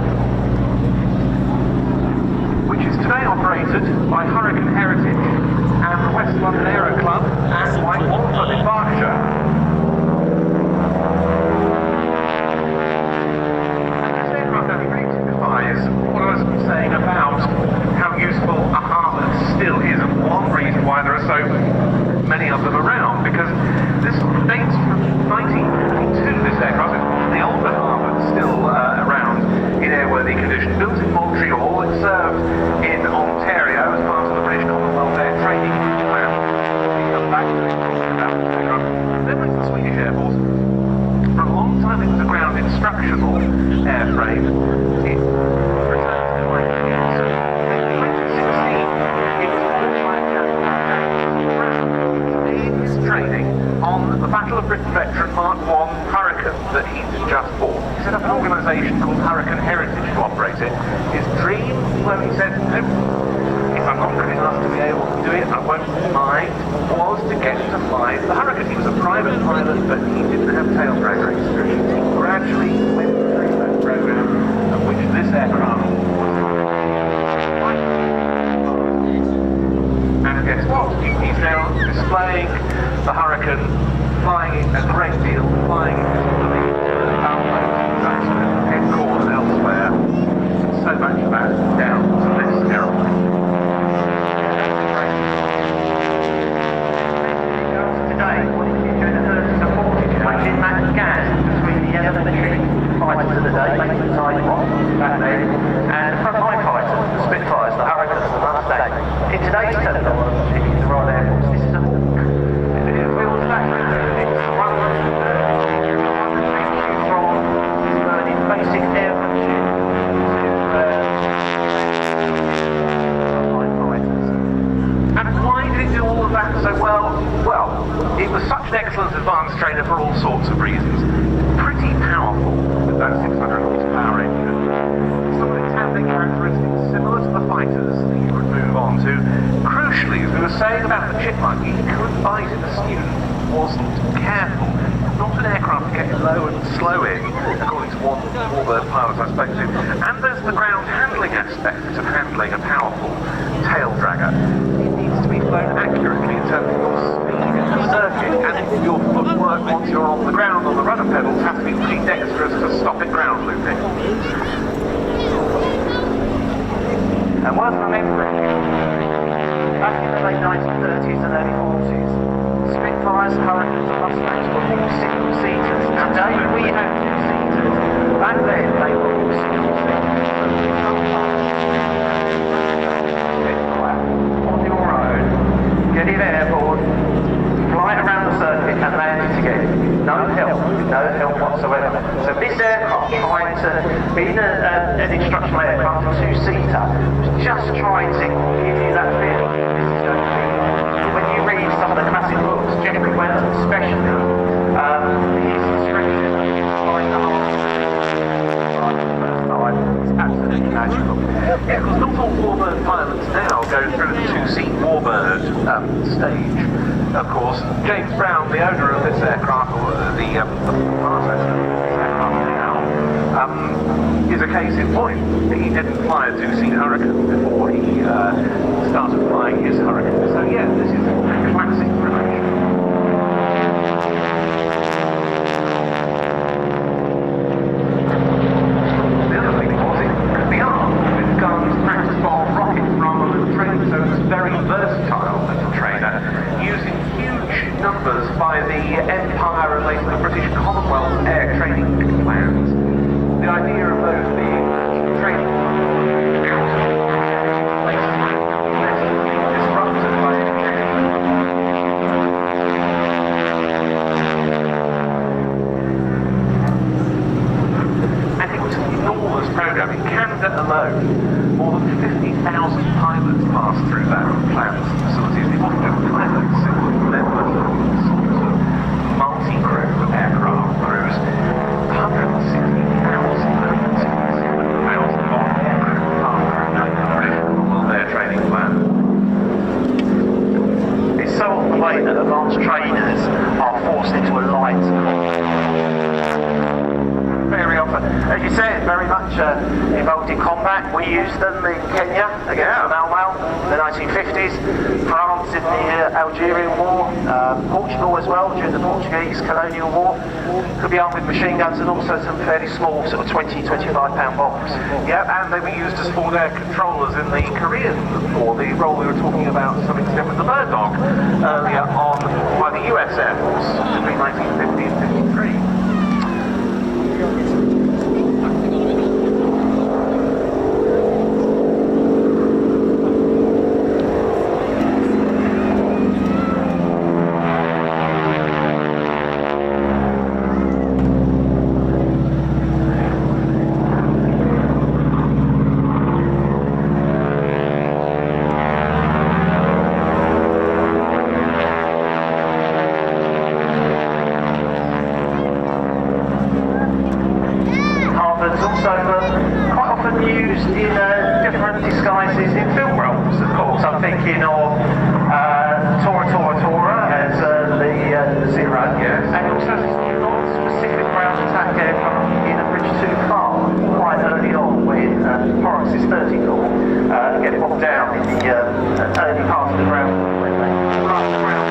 which is today operated by Hurricane Heritage and the West London Aero Club and White Walford in Berkshire. What I was saying about how useful a Harvard still is, and one reason why there are so many of them around, because this dates from 1952, this aircraft. It's one of the older Harvards still around in airworthy condition, built in Montreal. It served in Ontario as part of the British Commonwealth Air Training Plan. Back to the Hurricane flying a great deal, flying headquarters elsewhere. So much of that down to this aeroplane. Today, during the 30s and 40s, imagine that gas between the elementary fighters of the day, making the Typhoon back then, and the frontline fighters, the Spitfires, the Hurricanes, the Mustangs. In today's terminology, the Royal Air Force, this is a hawk. It feels that it's the one that takes you from learning basic airmanship to frontline fighters. And why did it do all of that so well? Well, it was such an excellent advanced trainer for all sorts of reasons. Pretty powerful with that 600 horsepower engine. Some of its handling characteristics similar to the fighters that you would move on to. Crucially, as we were saying about the Chipmunk, he couldn't bite it. The student wasn't careful. Not an aircraft to get low and slow in, according to one warbird pilot I spoke to. And there's the ground handling aspect of handling a powerful tail dragger. It needs to be flown accurately in terms of your speed in the circuit, and your footwork once you're on the ground on the rudder pedals has to be pretty dexterous to stop it ground looping. And worth remembering, back in the late 1930s and early 40s, Spitfires, Hurricanes, Mustangs were all single-seaters. Now, today we have two-seaters. Back then, they were all single-seaters. Spitfire, on your own, get it airborne, fly it around the circuit and land it again. No help whatsoever. So this aircraft, trying to, being an instructional aircraft, a two-seater, was just trying to give you that feeling. This is going to be, when you read some of the classic books, Jeffrey Wells especially, his description of flying the whole it's absolutely magical. Yeah, because not all warbird pilots now go through the two-seat warbird stage. Of course, James Brown, the owner of this aircraft, or the pilot of this aircraft now, is a case in point. He didn't fly a two-seat Hurricane before he started flying his Hurricane. So yeah, this is a classic production. The other thing was it could be armed with guns, practice bomb, rockets rather than training, so it's very versatile as a trainer, using huge numbers by the Empire and later the British Commonwealth air training plans. The idea of those being training disrupted by and it was an enormous program. In Canada alone, more than 50,000 pilots passed through that planned facilities. They wasn't just pilots, it was members of sorts of multi-crew aircraft crews. 160,000 on their training plan. It's so often the way that advanced trainers are forced into a light. Very often, as you said, very much involved in combat. We used them in Kenya against the Mau Mau in the 1950s, France in the Algerian War, Portugal as well during the Portuguese colonial war. Could be armed with machine guns and also some fairly small sort of 20-25 pound bombs. Yeah, and they were used as forward air controllers in the Korean War, the role we were talking about to some extent with the Bird Dog earlier on by the US Air Force between 1950 and 53. Down in the early part of the ground when they run around.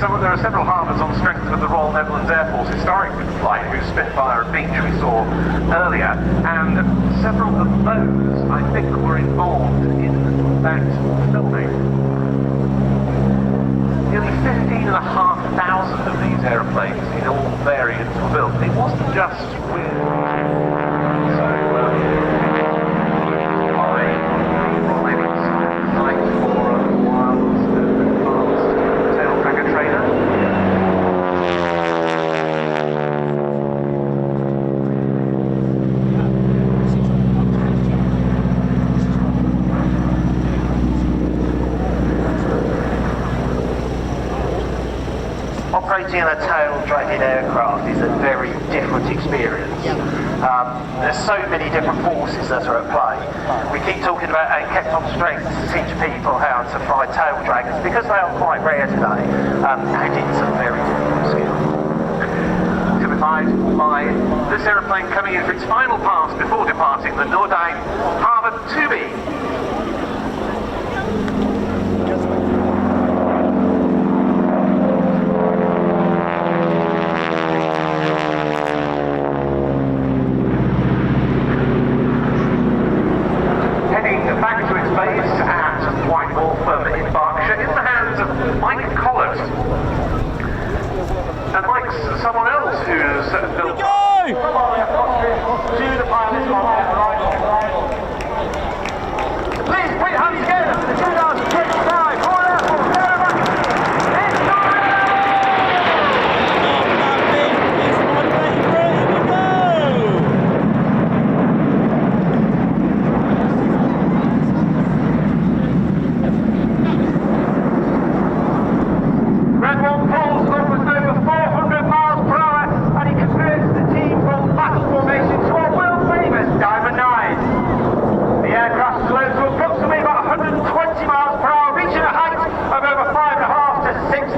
there are several harbours on strength of the Royal Netherlands Air Force historic flight, whose Spitfire Beach we saw earlier, and several of those, I think, were involved in that filming. Nearly 15,500 of these aeroplanes in all variants were built. It wasn't just with... So, operating a tail-dragging aircraft is a very different experience. There's so many different forces that are at play. We keep talking about and kept on strength to teach people how to fly tail draggers because they are quite rare today, and it's a very difficult skill. Typified by this aeroplane coming in for its final pass before departing the Noordein Harbour 2B. And Mike's someone else who's built to the pilots on their right. Please put your hands together for the 2025 Royal Air Force Aerobatic. It's time! Red One pulls almost over 400 miles per hour, and he converts the team from battle formation to a world famous Diamond 9. The aircraft slows to approximately about 120 miles per hour, reaching a height of over 5,500 to 6,000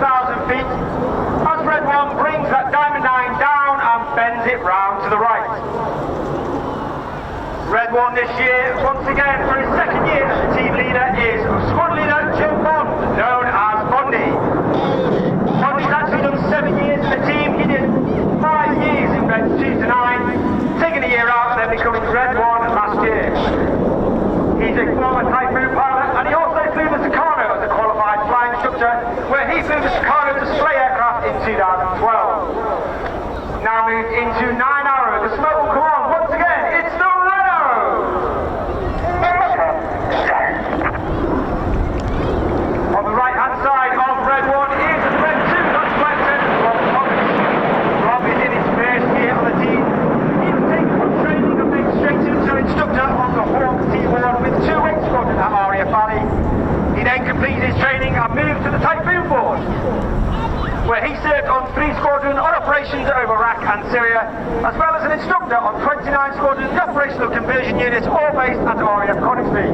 feet, as Red One brings that Diamond 9 down and bends it round to the right. Red One this year, once again for his second year as the team leader, is squad leader Jim Bond, known as Bondy. Bondy's actually done 7 years in the team. He did 5 years in Reds 2 to 9, taking a year out and then becoming Red 1 last year. He's a former Typhoon pilot, and he also flew the Tucano as a qualified flying instructor, where he flew the Tucano display aircraft in 2012. Now moved into 9 Arrow. The smoke will come on once again. It's the Red Arrow! On the right hand side of Red 1 is Red 2. That's Blackcats from Thomas. Rob is in his first year on the team. He was taken from training and made straight into instructor on the Hawk T1 with 2 wing squadron at RAF Valley. He then completed his training and moved to the Typhoon Force, where he served on 3 squadron on operations over Iraq and Syria, as well as an instructor on 29 squadron operational conversion units, all based at RAF Cosford.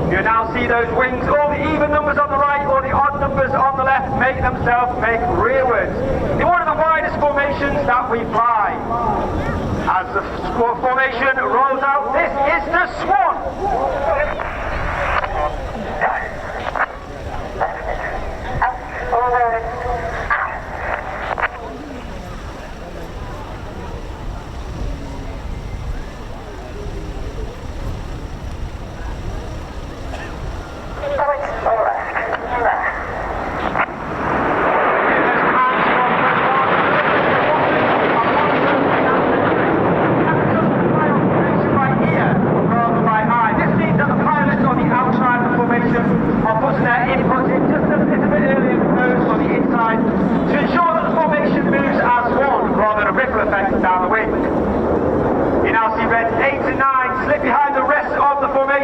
You now see those wings, all the even numbers on the right, all the odd numbers on the left, make themselves make rearwards in one of the widest formations that we fly. As the squad formation rolls out, this is the Swan.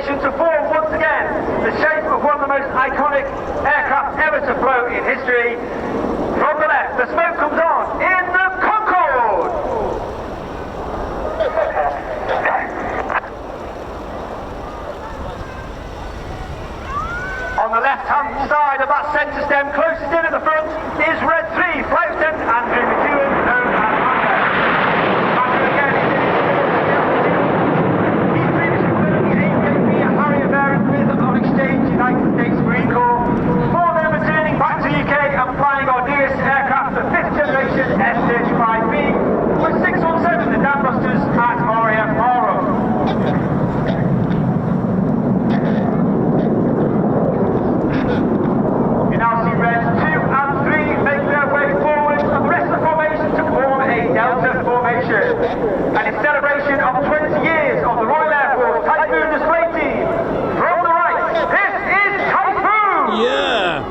To form once again the shape of one of the most iconic aircraft ever to float in history. From the left, the smoke comes on in the Concorde. On the left-hand side of that centre stem, closest in at the front, is Red 3, Flight Lieutenant Andrew McEwen, known as Mander again is in his He's previously flown the A-J-B Harrier variant with on exchange United States Marine Corps. formation. And in celebration of 20 years of the Royal Air Force Typhoon display team, from the right, this is Typhoon! Yeah!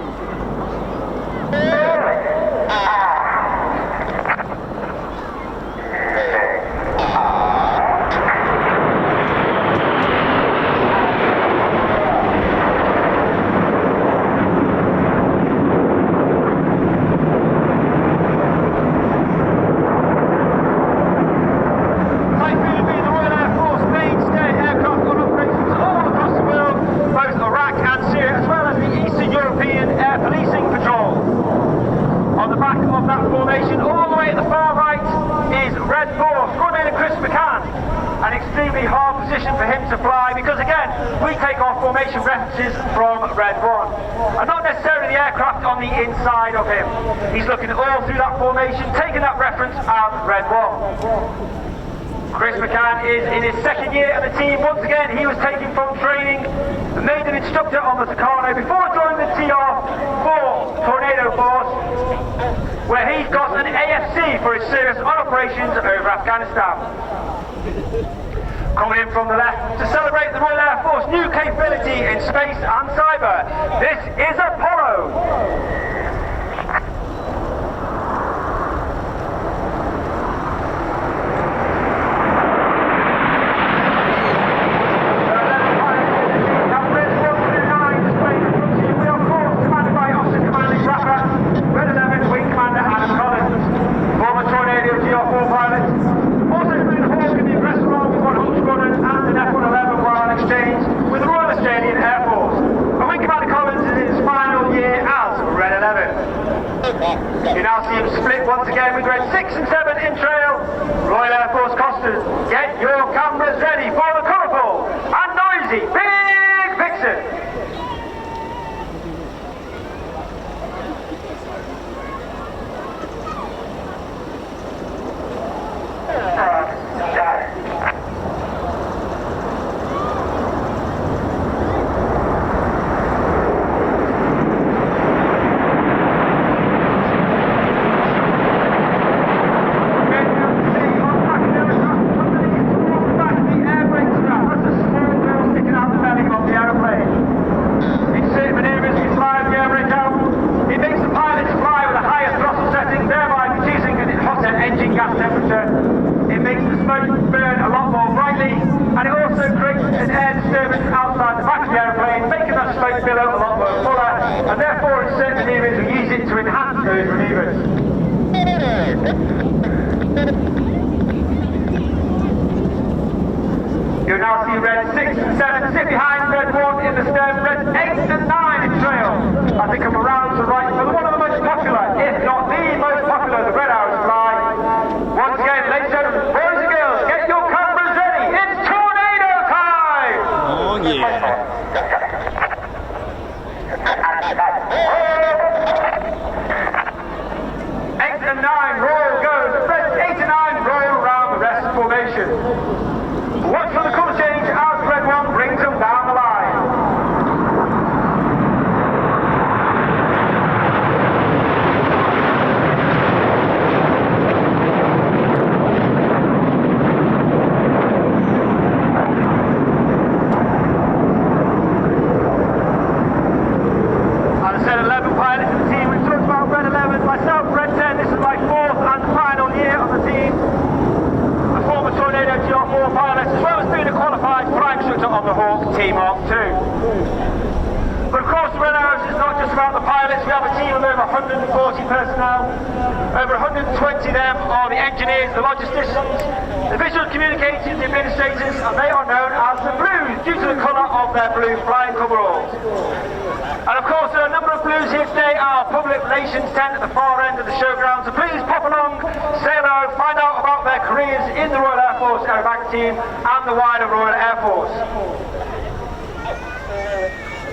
For him to fly, because again we take our formation references from Red 1 and not necessarily the aircraft on the inside of him. He's looking all through that formation, taking that reference out of Red 1. Chris McCann is in his second year at the team. Once again he was taken from training, made an instructor on the Tucano before joining the TR4 Tornado Force, where he got an AFC for his service on operations over Afghanistan. Coming in from the left to celebrate the Royal Air Force new capability in space and cyber, this is Apollo. You now see him split once again with grades 6 and 7 in trail. Royal Air Force Costers, get your cameras ready for the colourful and noisy Big Vixen. You now see red 6 and 7 sit behind red 1 in the stem, red 8 and 9 in trail. As they come around to right for one of the most popular, if not the most popular, the red arrows fly. Once again, ladies and gentlemen, boys and girls, get your cameras ready. It's tornado time! Oh yeah. 8 and 9, Royal goes. Red 8 and 9, Royal round the rest of the formation. Watch for the colour change as red 1 brings them down the line. As I said, 11 pilots in the team. We've talked about red 11, myself, red 10. This is my 4th and final year on the team. A former Tornado GR4 pilot, as well as being a qualified flying instructor on the Hawk Team Mark II. But of course, the Red Arrows is not just about the pilots. We have a team of over 140 personnel. Over 120 of them are the engineers, the logisticians, the visual communicators, the administrators, and they are known as the Blues due to the colour of their blue flying coveralls. And of course, there are a number of Blues here today at our public relations tent at the far end of the showground. So please pop along, say hello, find out about their careers in the Royal Air Force Aerobatic Team and the wider Royal Air Force.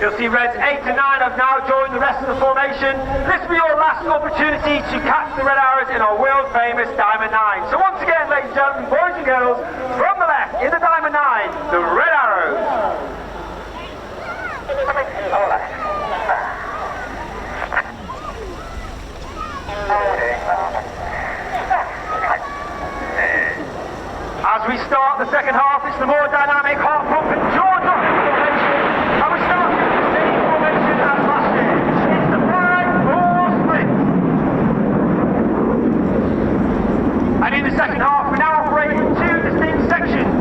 You'll see Reds 8 and 9 have now joined the rest of the formation. This will be your last opportunity to catch the Red Arrows in our world famous Diamond 9. So once again, ladies and gentlemen, boys and girls, from the left in the Diamond 9, the Red Arrows. we start the second half, it's the more dynamic, heart-pumping, jaw-dropping formation. And we start with the same formation as last year. It's the 5-4 split. And in the second half, we now operate in two distinct sections.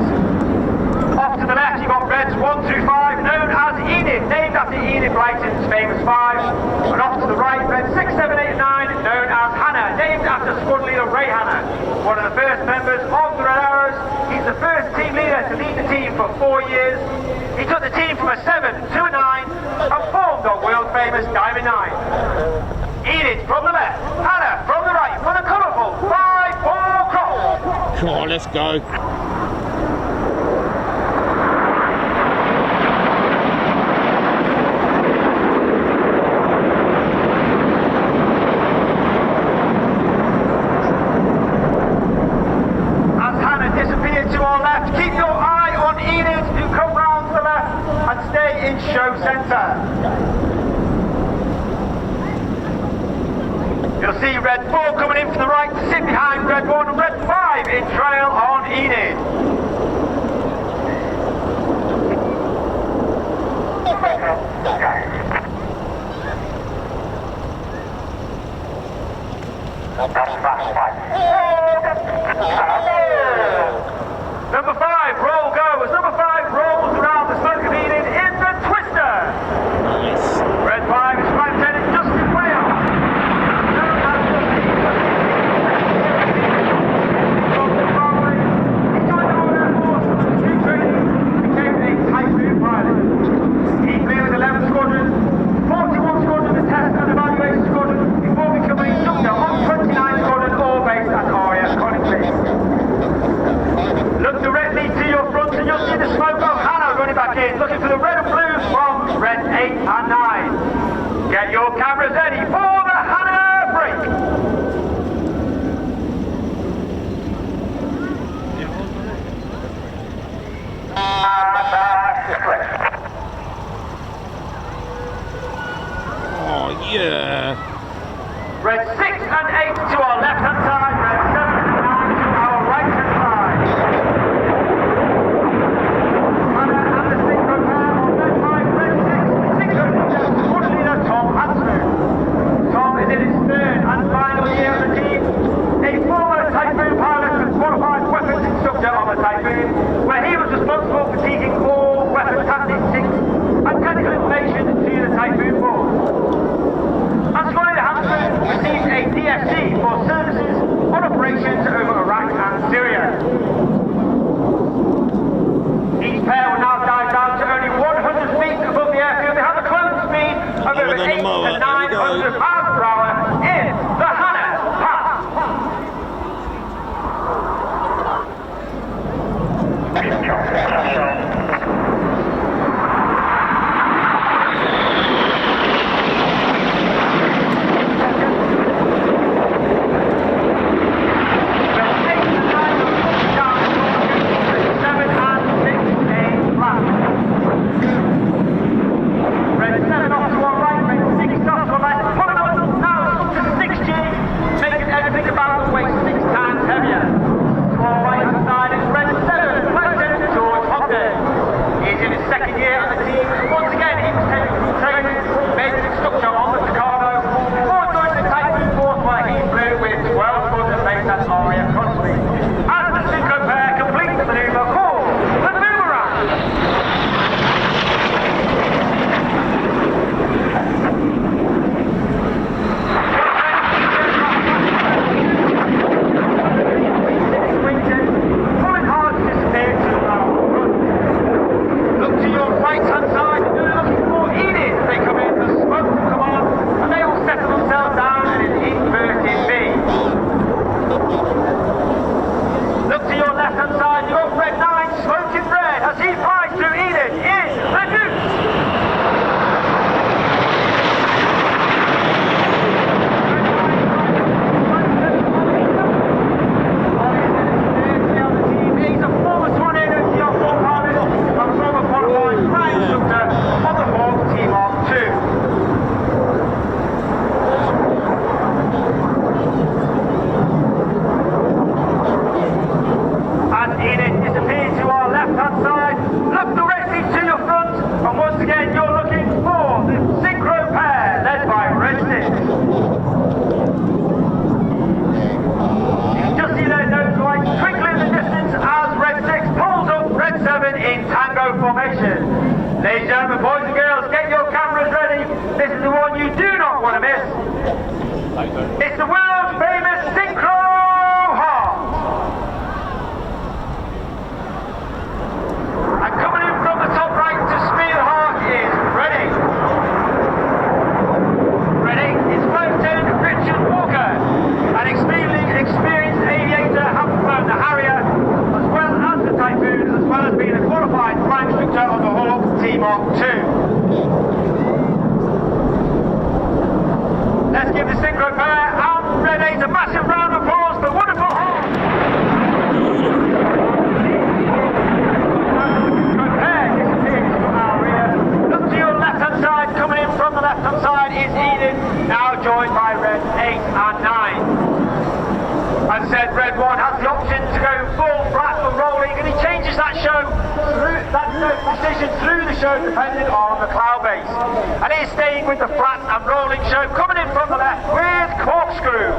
Off to the left, you've got Reds 1 through 5, known as Enid, named after Enid Blyton's famous 5. And off to the right, Reds 6, 7, 8, and 9, known as Hannah, named after squad leader Ray Hannah, one of the first members of the Red Arrows. He's the first team leader to lead the team for 4 years. He took the team from a 7 to a 9 and formed on world famous Diamond 9. Enid from the left, Hannah from the right for the colourful 5-4 cross. Come on, let's go. To our left, keep your eye on Enid, who come round to the left and stay in show centre. You'll see Red 4 coming in from the right to sit behind Red 1 and Red 5 in trail on Enid. Number 5, roll go, as number 5 rolls around the smoke of Enid in the twister. Nice. Red 5 is Flight Lieutenant Justin Wales. Known as he joined the Royal Air Force for the crew training and became a Typhoon pilot. He flew with 11 squadrons, 41 squadrons of test and evaluation squadron before becoming instructor on 29 squadron, all based at RAF Cosford. Look directly to your front and you'll see the smoke of Hannah running back in, looking for the red and blue from Red 8 and 9. Get your cameras ready for the Hannah break. Oh, yeah. Red 6 and 8 to our left hand side, Red 7 and 9 to our right hand side. Hannah and the synchro pair are led by Red 6, synchro leader, squad leader Tom Hanson. Tom is in his third and final year of the team, a former Typhoon pilot and qualified weapons instructor on the Typhoon, where he was responsible for teaching all weapon tactics and technical information to the Typhoon board. And Squad Leader Hanson received a DFC for services on operations over Iraq and Syria. Each pair will now dive down to only 100 feet above the airfield. They have a closing speed of over 8 to 900 miles per hour in the Hannah Pass. It's the world famous Synchro Heart. And coming in from the top right to speed the heart is ready. Ready? It's Flight Lieutenant Richard Walker, an extremely experienced aviator, having flown the Harrier as well as the Typhoon, as well as being a qualified flying instructor on the Hull T-Mark II. Let's give the synchro pair and ready a massive round of applause for wonderful Hall. Pair disappears from our rear. Look to your left hand side, coming in from the left hand side is Eden, now joined by red 8 and 9. As I said, red 1 has the option to go full, flat or rolling, and he changes that decision through the show depending on the cloud base. And he is staying with the flat and rolling show, coming in from the left with corkscrew.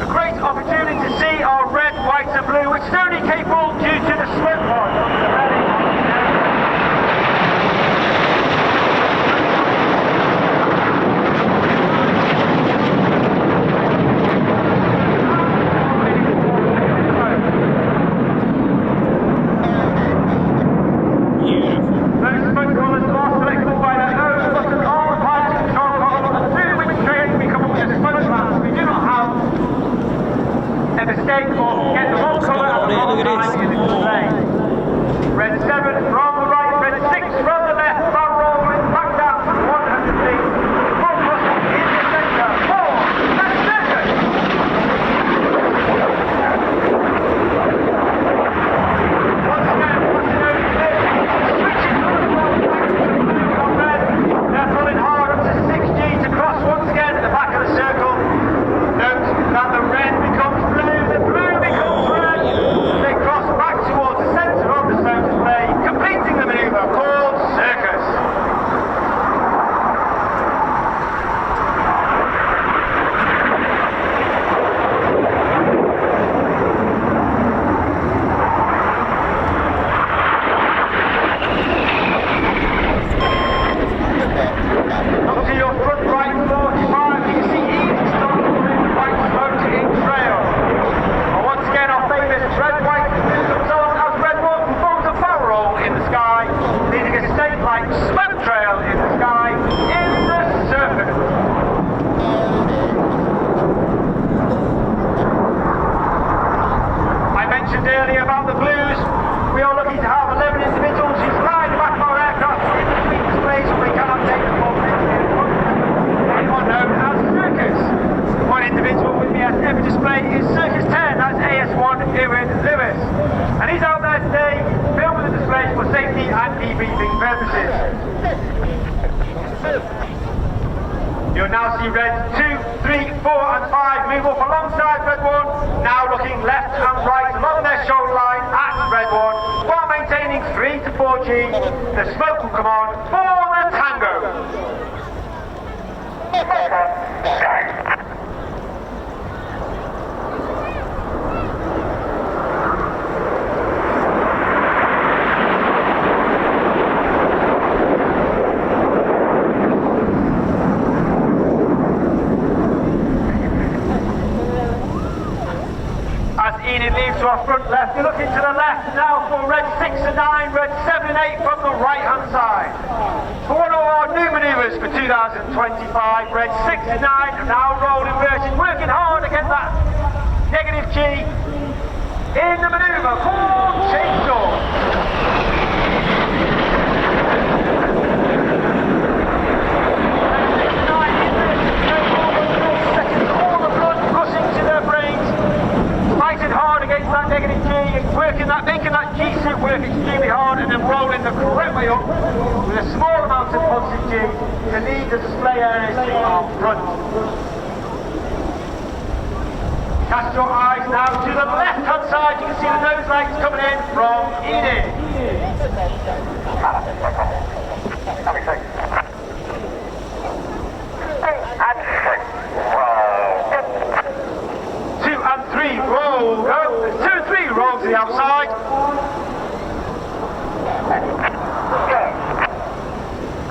A great opportunity to see our red, white and blue, which is only capable due to the smoke pod on the belly. Red 7 from the right, red 6 from the left, front rolling back down to 100 feet. Full thrust in the centre, 4, and second. Once again, passing over the lip, switching from the front back to the blue on red. They're pulling hard up to 6G to cross once again at the back of the circle. Note that the red becomes blue, the blue becomes red. They cross back towards the centre of the smoke display, completing the manoeuvre called circus. Up to your front right 45, you can see easy start to move the white smoke in trail. And once again, our famous red, white, and blue comes on as red 1 performs a barrel roll in the sky, leaving a snake-like smoke trail in the sky in the circus. I mentioned earlier about the blues. We are lucky to have 11 individuals who fly the back of our aircraft in between displays when we cannot take them off. They are known as circus. One individual with me at every display is Circus 10, that's AS1 Ewan Lewis. And he's out there today filming the display for safety and debriefing purposes. You'll now see red 2, 3, 4 and 5 move up alongside red 1, now looking left and right along their shoulder line at red 1, while maintaining 3 to 4G. The smoke will come on for the tango. As Enid leaves to our front left, you're looking to the left now for red 6 and 9, red 7 and 8 from the right hand side. For one of our new manoeuvres for 2025, red 6 and 9 now rolling version, working hard to get that negative G in the manoeuvre called chainsaw. Negative G, making that G-suit work extremely hard and then rolling the correct way up with a small amount of positive G to lead the display areas to our front. Cast your eyes now to the left hand side, you can see the nose lights coming in from Enid. Roll, go. 2 and 3 roll to the outside.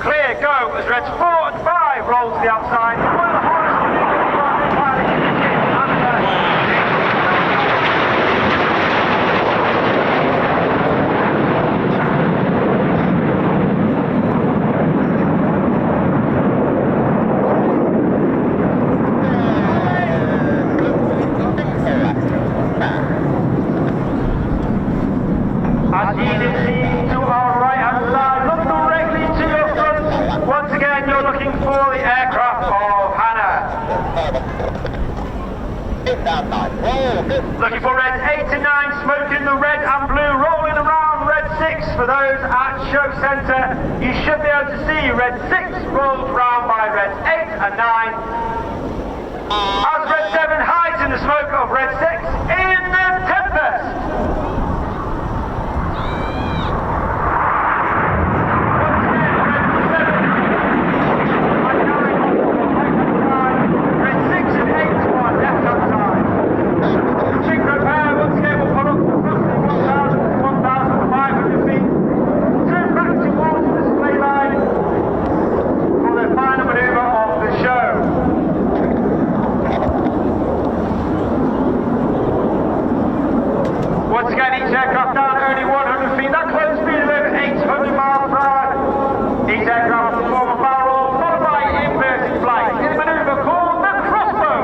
Clear, go as reds 4 and 5 roll to the outside. One of the hardest as you see to our right hand side, look directly to your front. Once again, you're looking for the aircraft of Hannah. Looking for red 8 and 9, smoking the red and blue, rolling around red 6 for those at show centre. You should be able to see red 6 rolled round by red 8 and 9. As red 7 hides in the smoke of red 6 in the Tempest. Once again, each aircraft down only 100 feet. That close speed of over 800 miles per hour. Each aircraft will perform a barrel roll followed by inverted flight in a manoeuvre called the crossbow.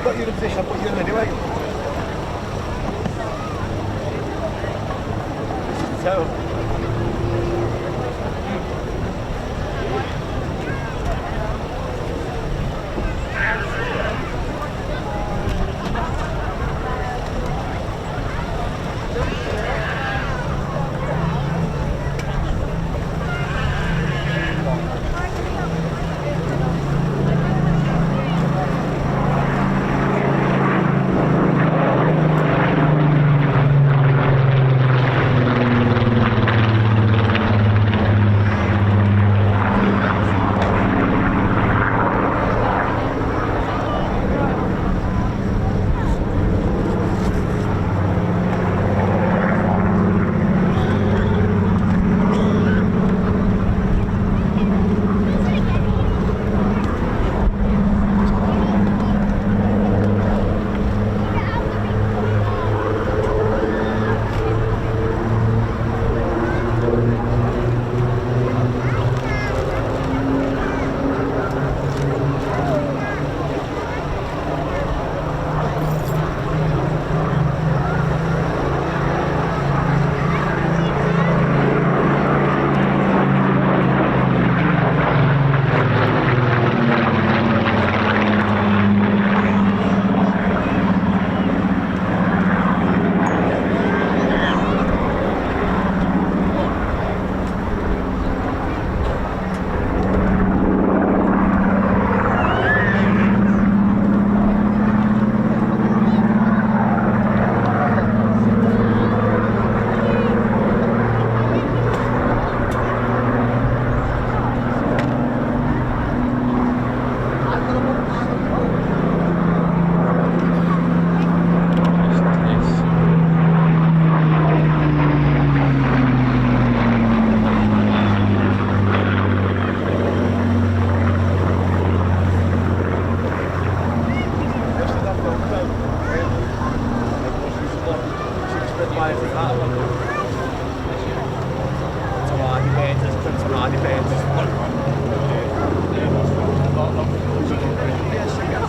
Got you in a position, I put you in anyway. So. fire through that. To our defenders, to our defenders. Yes, you got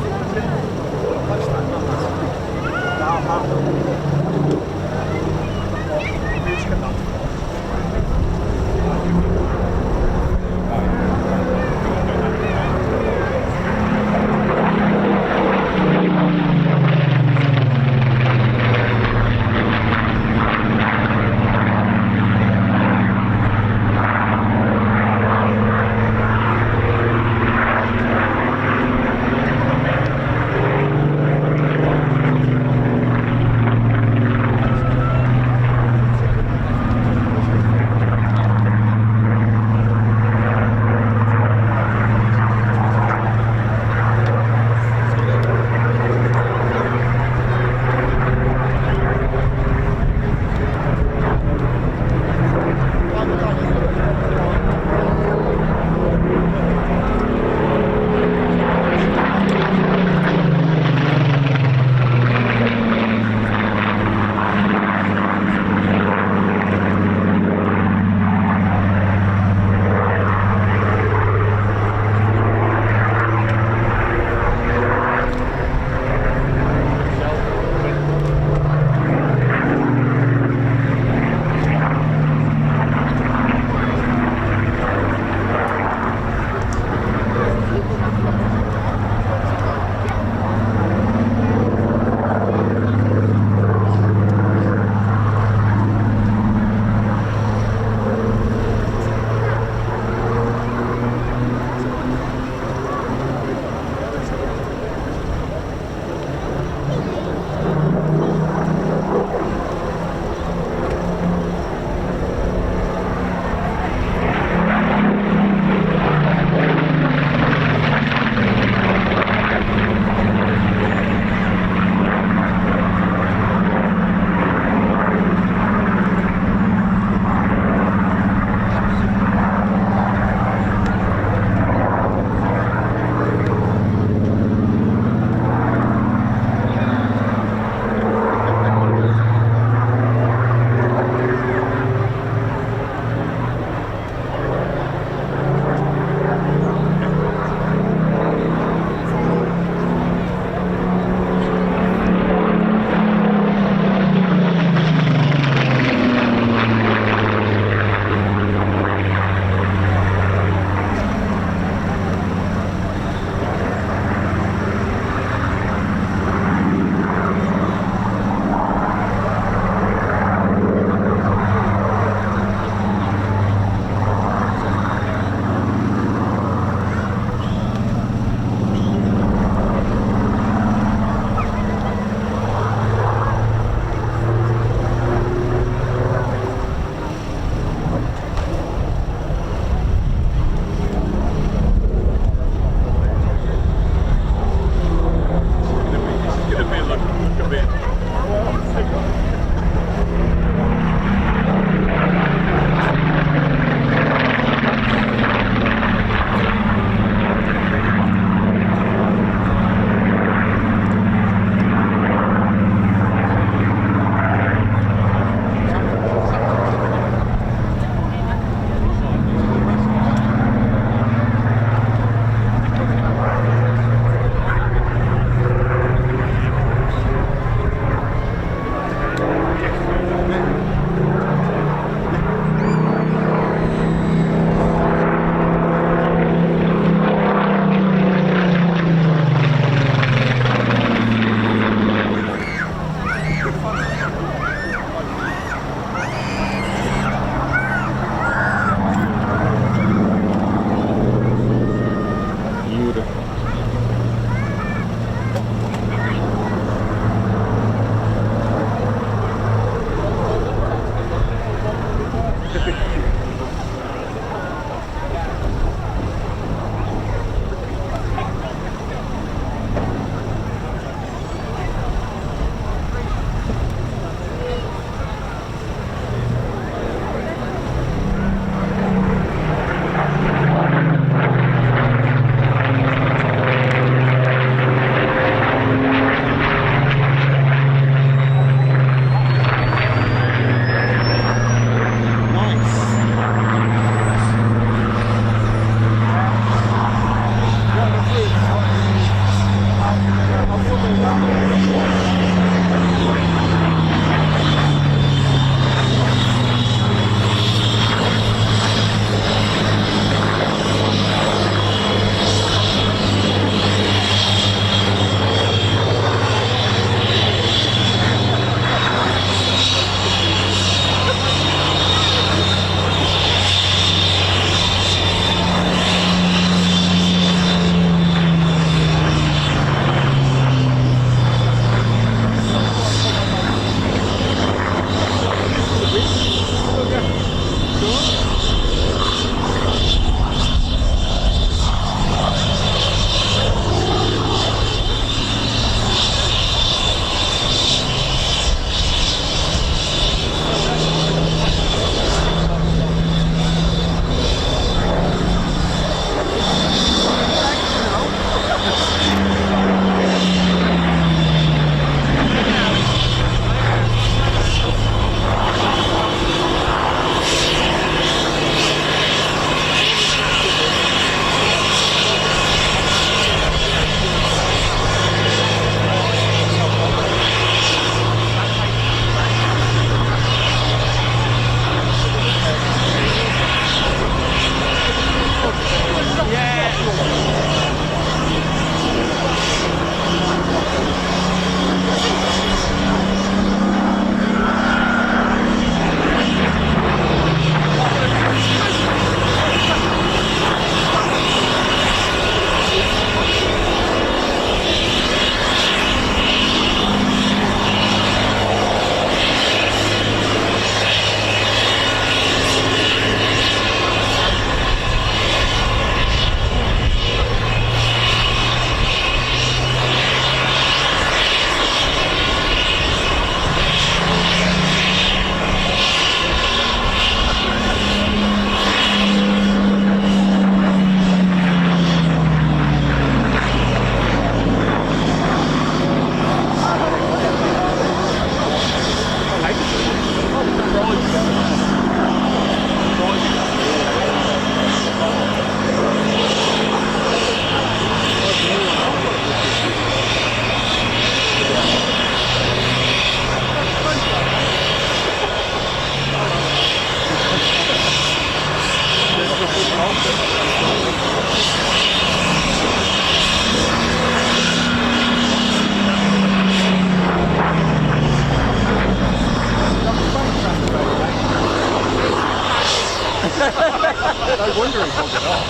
No wonder he pulled it off.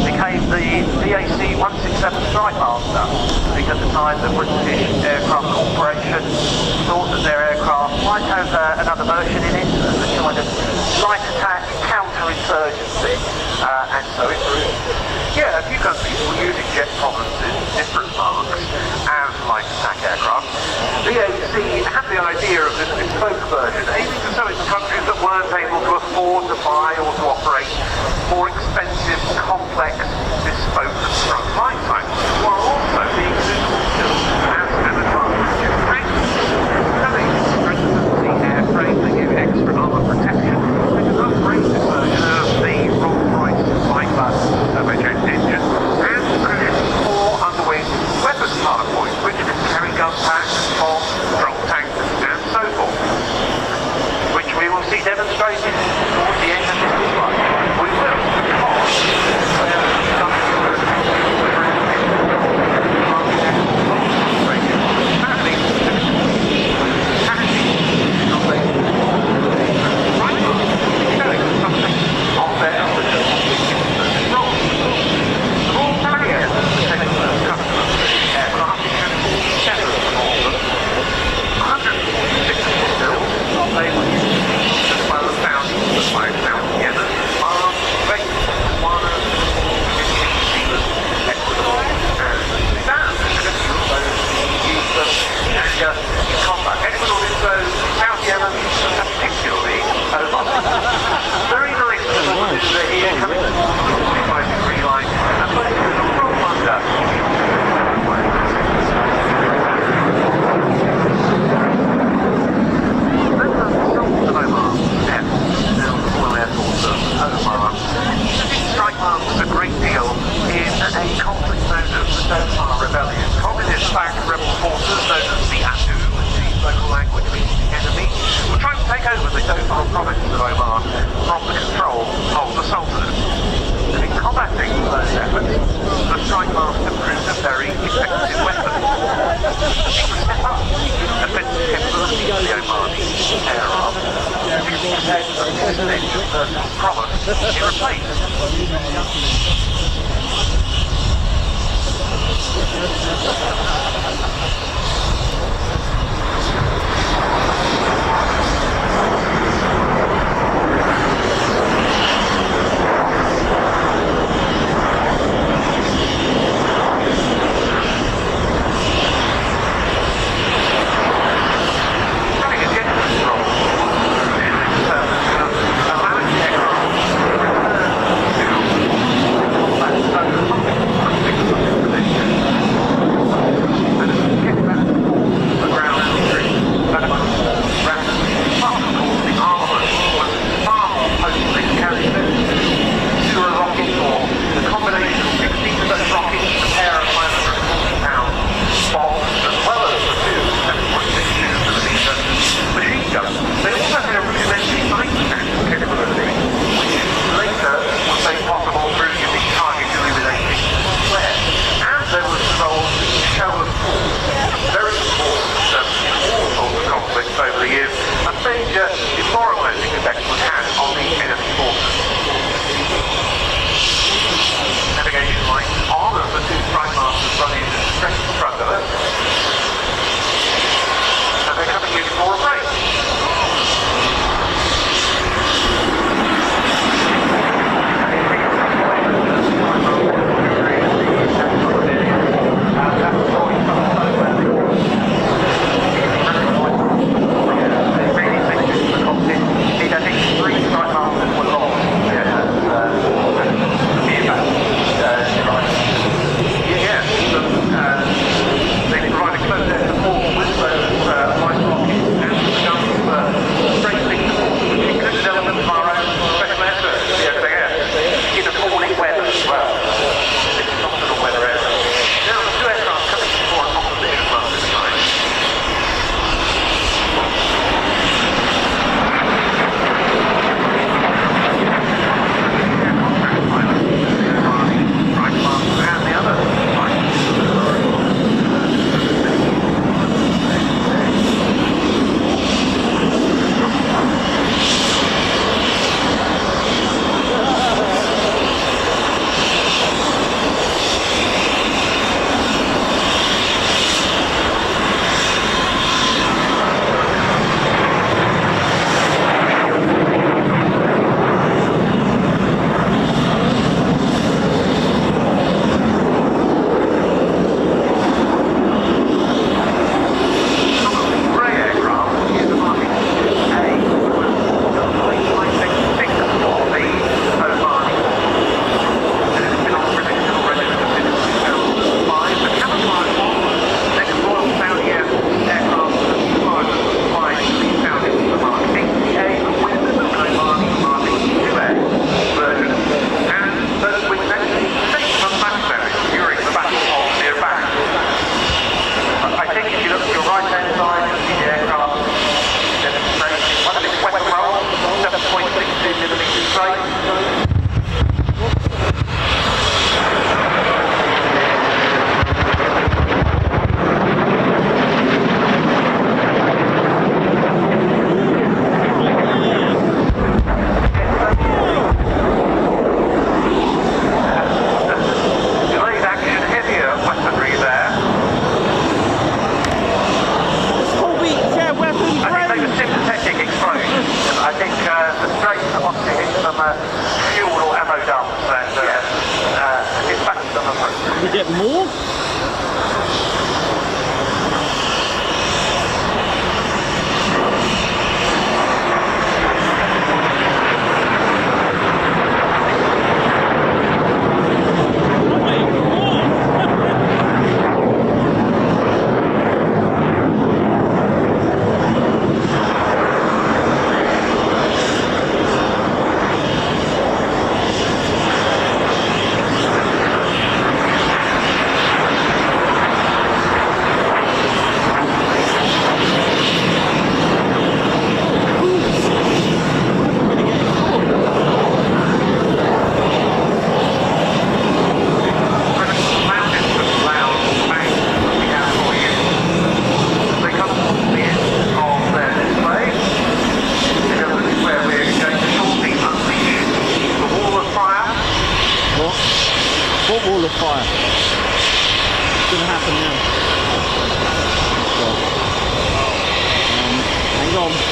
Became the DAC 167 Strikemaster because at the time the British Aircraft Corporation thought that their aircraft might have another version in it, the kind of light attack counter-insurgency, and so it proved. Yeah, a few countries were using jet bombers in different marks as light attack aircraft. DAC had the idea of this bespoke version, aiming to sell it to countries that weren't able to afford to buy or to operate more expensive, complex, bespoke strike flight types, while also being suitable still as an advantage in practice. So they strengthened the airframe, they give extra armour protection, they can upgrade this version of the Rolls-Royce Viper turbojet engine, and produce 4 underwing weapons hardpoints, which can carry gun packs, bombs, drone tanks, and so forth, which we will see demonstrated towards the end of this display. We will, we get more?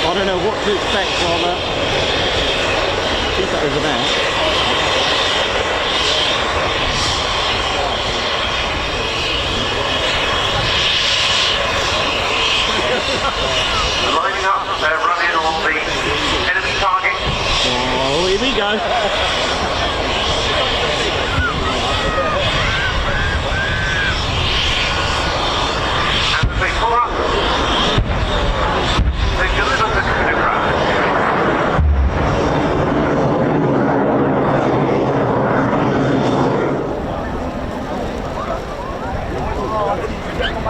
I don't know what to expect from that. Keep that over there. Lining up, they're running on the enemy target. Oh, here we go. And as they pull up, they deliver the CHINOOK.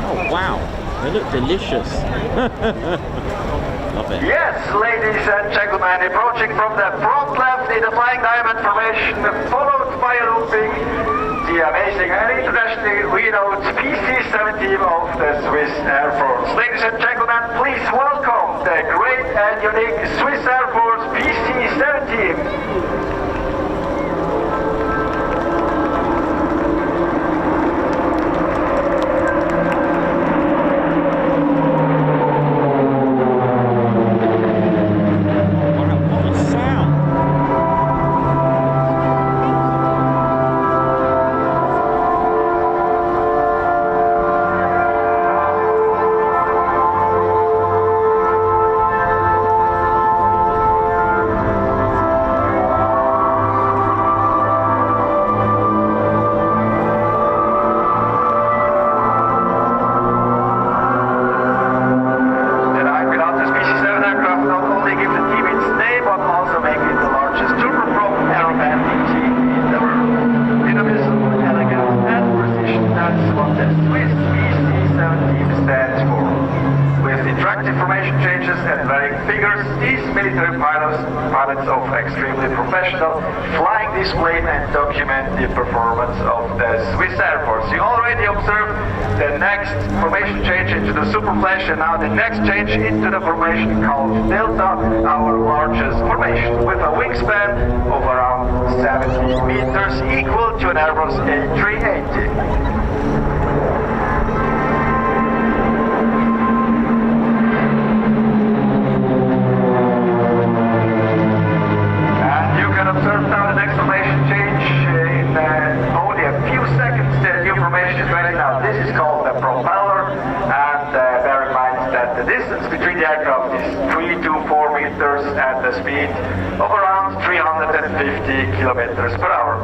Oh, wow. They look delicious. Love it. Yes, ladies and gentlemen, approaching from the front left in the flying diamond formation, followed by a looping, the amazing and internationally renowned PC-17 of the Swiss Air Force. Ladies and gentlemen, please welcome the great and unique Swiss Air Force PC-17. Pilots of extremely professional flying display and document the performance of the Swiss Air Force. You already observed the next formation change into the Super Flash, and now the next change into the formation called Delta, our largest formation, with a wingspan of around 70 meters, equal to an Airbus A380. Observe now the next formation change in only a few seconds. The new formation is ready now. This is called the propeller, and bear in mind that the distance between the aircraft is 3 to 4 meters at the speed of around 350 kilometers per hour.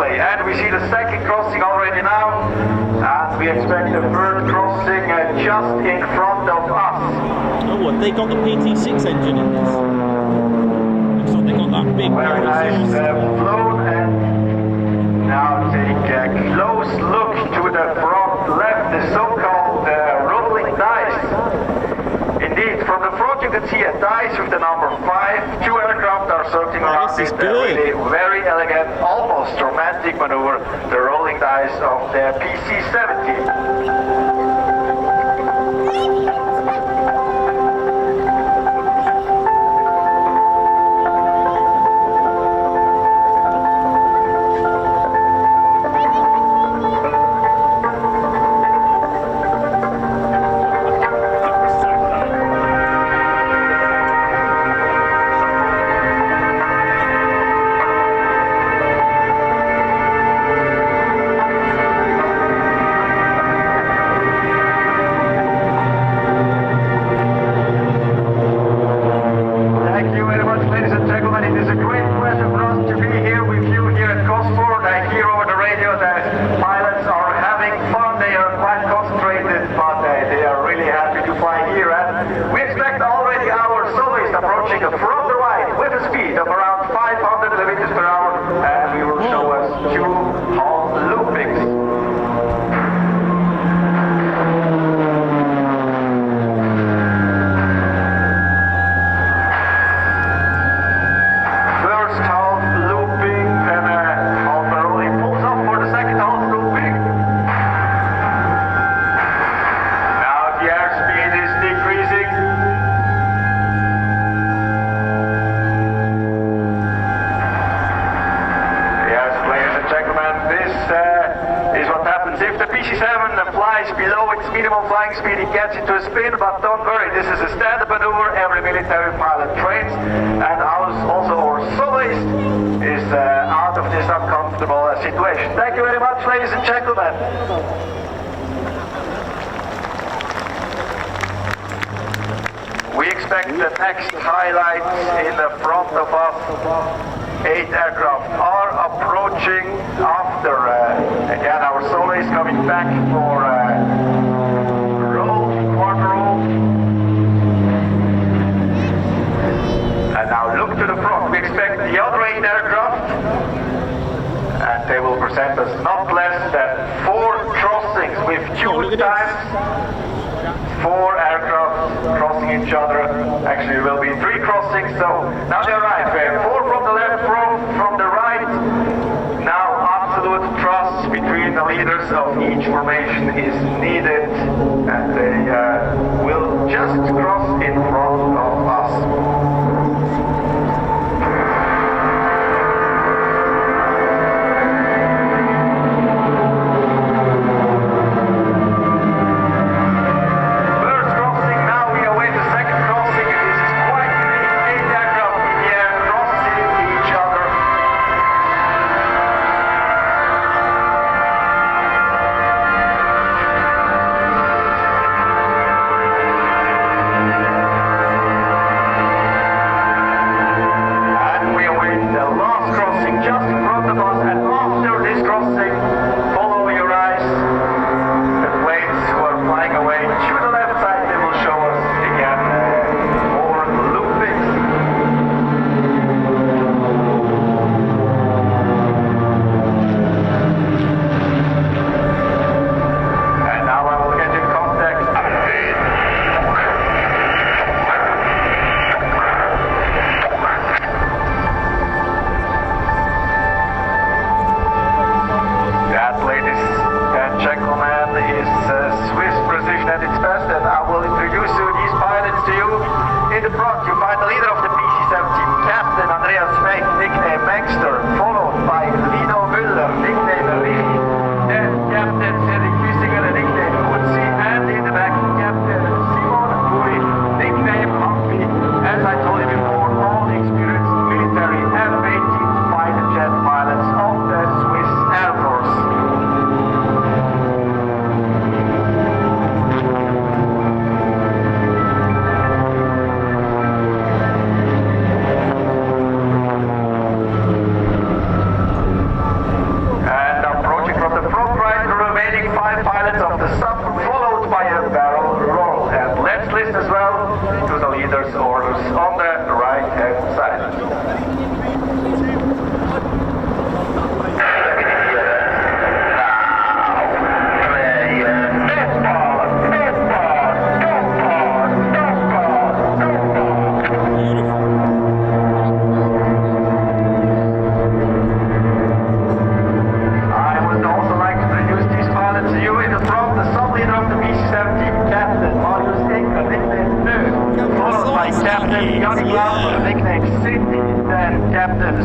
display. And we see the second crossing already now. And we expect the third crossing just in front of us. Oh, what, they got the PT6 engine in this? Looks like they got that big Very nice flown, and now take a close look to the front left, the so-called rolling dice. Indeed, from the front you can see a dice with the number 5. Two aircraft are circling around this is it. good. Really very elegant, almost romantic maneuver, the rolling dice of the PC-70. We expect the next highlights in the front of us. 8 aircraft are approaching after, again, our soloist coming back for roll, quarter roll. And now look to the front. We expect the other 8 aircraft, and they will present us not less than 4 crossings with due times. 4 aircraft crossing each other. Actually, it will be 3 crossings. So now they arrive. 4 from the left, 4 from the right. Now absolute trust between the leaders of each formation is needed, and they will just cross in front of us.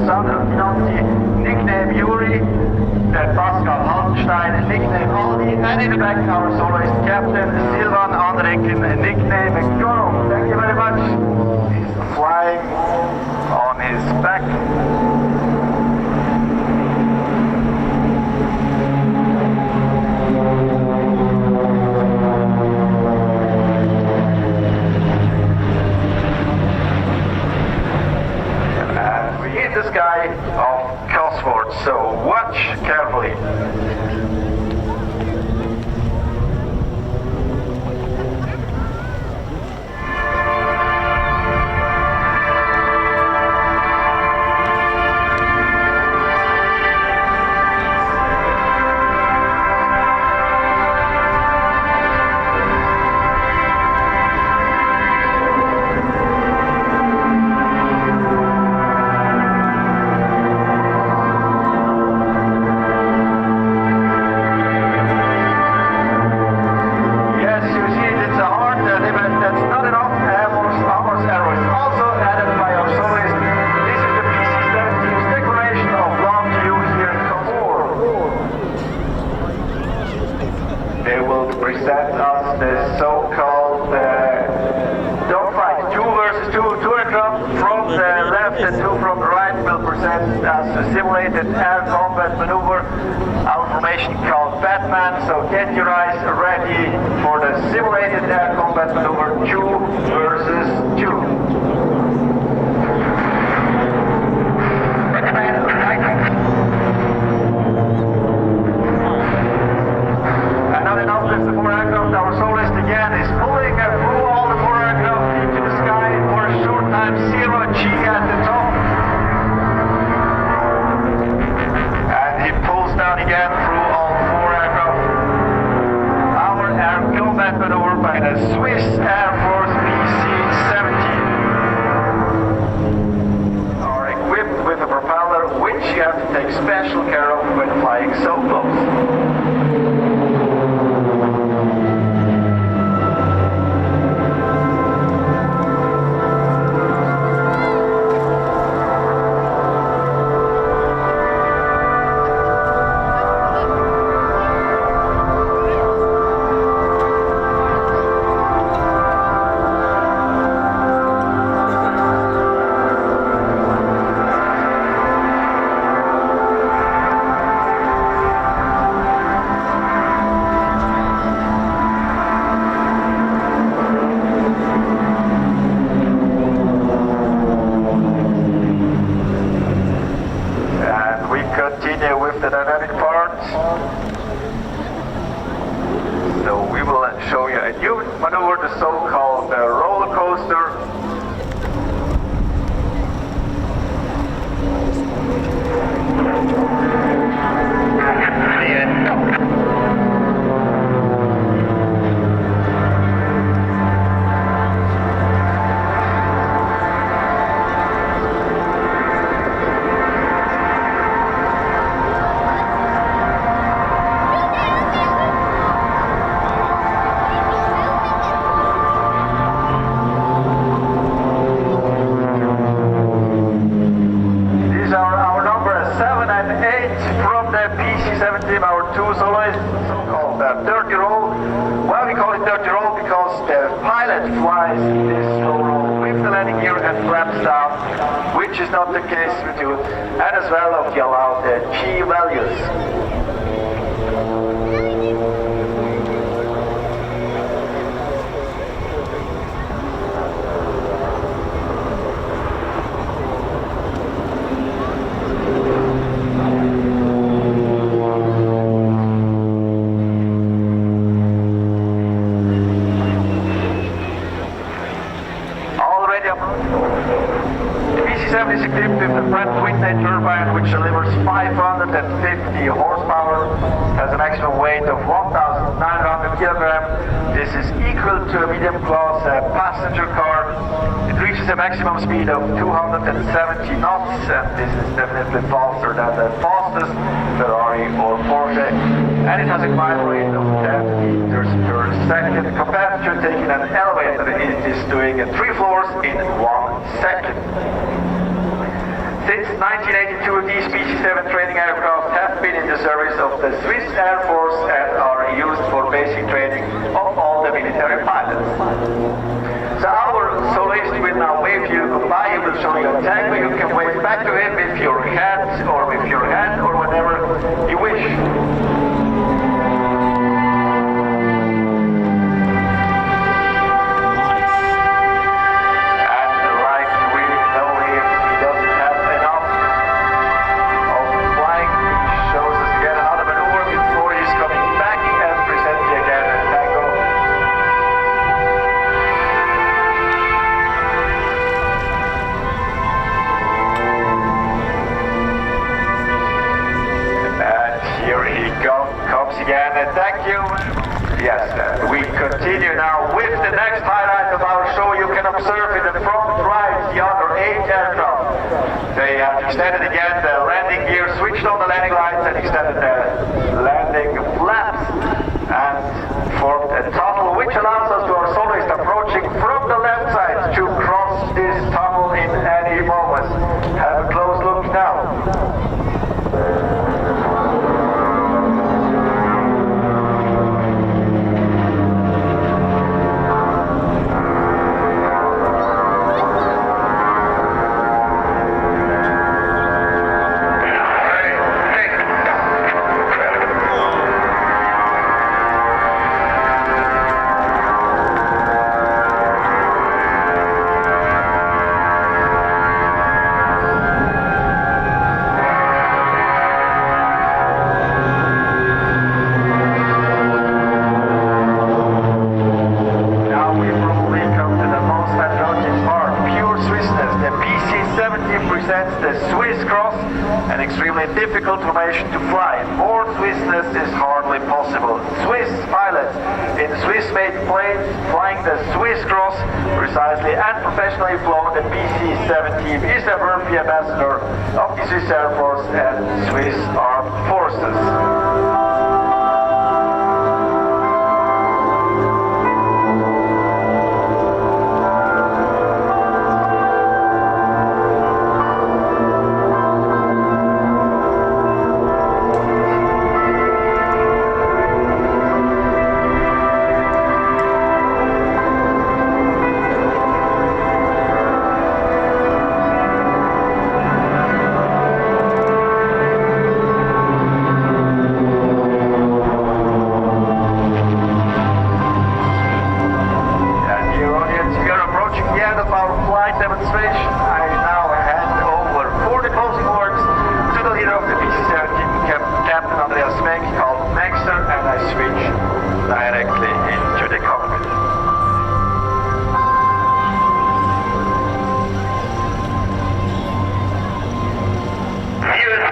Finanti, nickname Yuri, Pascal Haltenstein, nickname Aldi, and in the back our soloist Captain Silvan Andrekin, nickname Goro. Thank you very much. He's flying on his back. The sky of Cosford, so watch carefully. Simulated air combat maneuver, our formation called Batman, so get your eyes ready for the simulated air combat maneuver 2 versus 2. And not enough with the 4 aircraft, our soloist again is pulling through all the 4 aircraft into the sky for a short time, 0 G at the top. Down again through all 4 aircraft. Our air combat maneuver by the Swiss Air Force PC-17 are equipped with a propeller which you have to take special care of when flying so close. So we will show you a new maneuver, the so-called roller coaster. Our 2 soloists, so-called dirty roll. Well, we call it dirty roll because the pilot flies this slow roll with the landing gear and flaps down, which is not the case with you, and as well of the allowed G values. Is equipped with a Pratt Whitney turbine which delivers 550 horsepower, has a maximum weight of 1,900 kilograms. This is equal to a medium class passenger car. It reaches a maximum speed of 270 knots, and this is definitely faster than the fastest Ferrari or Porsche. And it has a climb rate of 10 meters per second. Compared to taking an elevator, it is doing 3 floors in 1 second. Since 1982, these PC-7 training aircraft have been in the service of the Swiss Air Force and are used for basic training of all the military pilots. So our soloist will now wave you goodbye. He will show you a tango. You can wave back to him with your hat or with your hand or whatever you wish. Thank you. Yes, we continue now with the next highlight of our show. You can observe in the front right the other 8 aircraft. They have extended again the landing gear, switched on the landing lights and extended the landing flaps and formed a tunnel which allows us to our soloist approaching from the left side to cross this tunnel in any moment. Have a close look now. Difficult formation to fly. More Swissness is hardly possible. Swiss pilots in Swiss-made planes flying the Swiss Cross precisely and professionally flown, the PC-7 is a worthy ambassador of the Swiss Air Force and Swiss Armed Forces.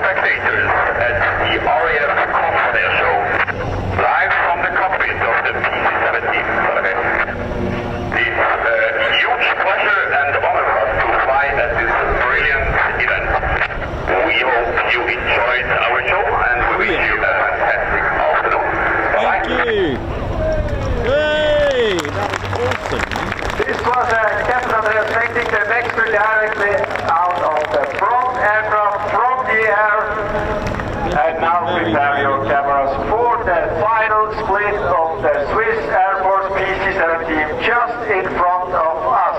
spectators at the RAF Cosford Air Show, live from the cockpit of the PC-17. It's a huge pleasure and honor for us to fly at this brilliant event. We hope you enjoyed our show and we wish you a fantastic afternoon. Bye-bye. Thank you. Hey, that was awesome. This was Captain Andreas painting the mixture directly out of the front aircraft from the air. And now prepare your cameras for the final split of the Swiss Air Force PC-17 just in front of us.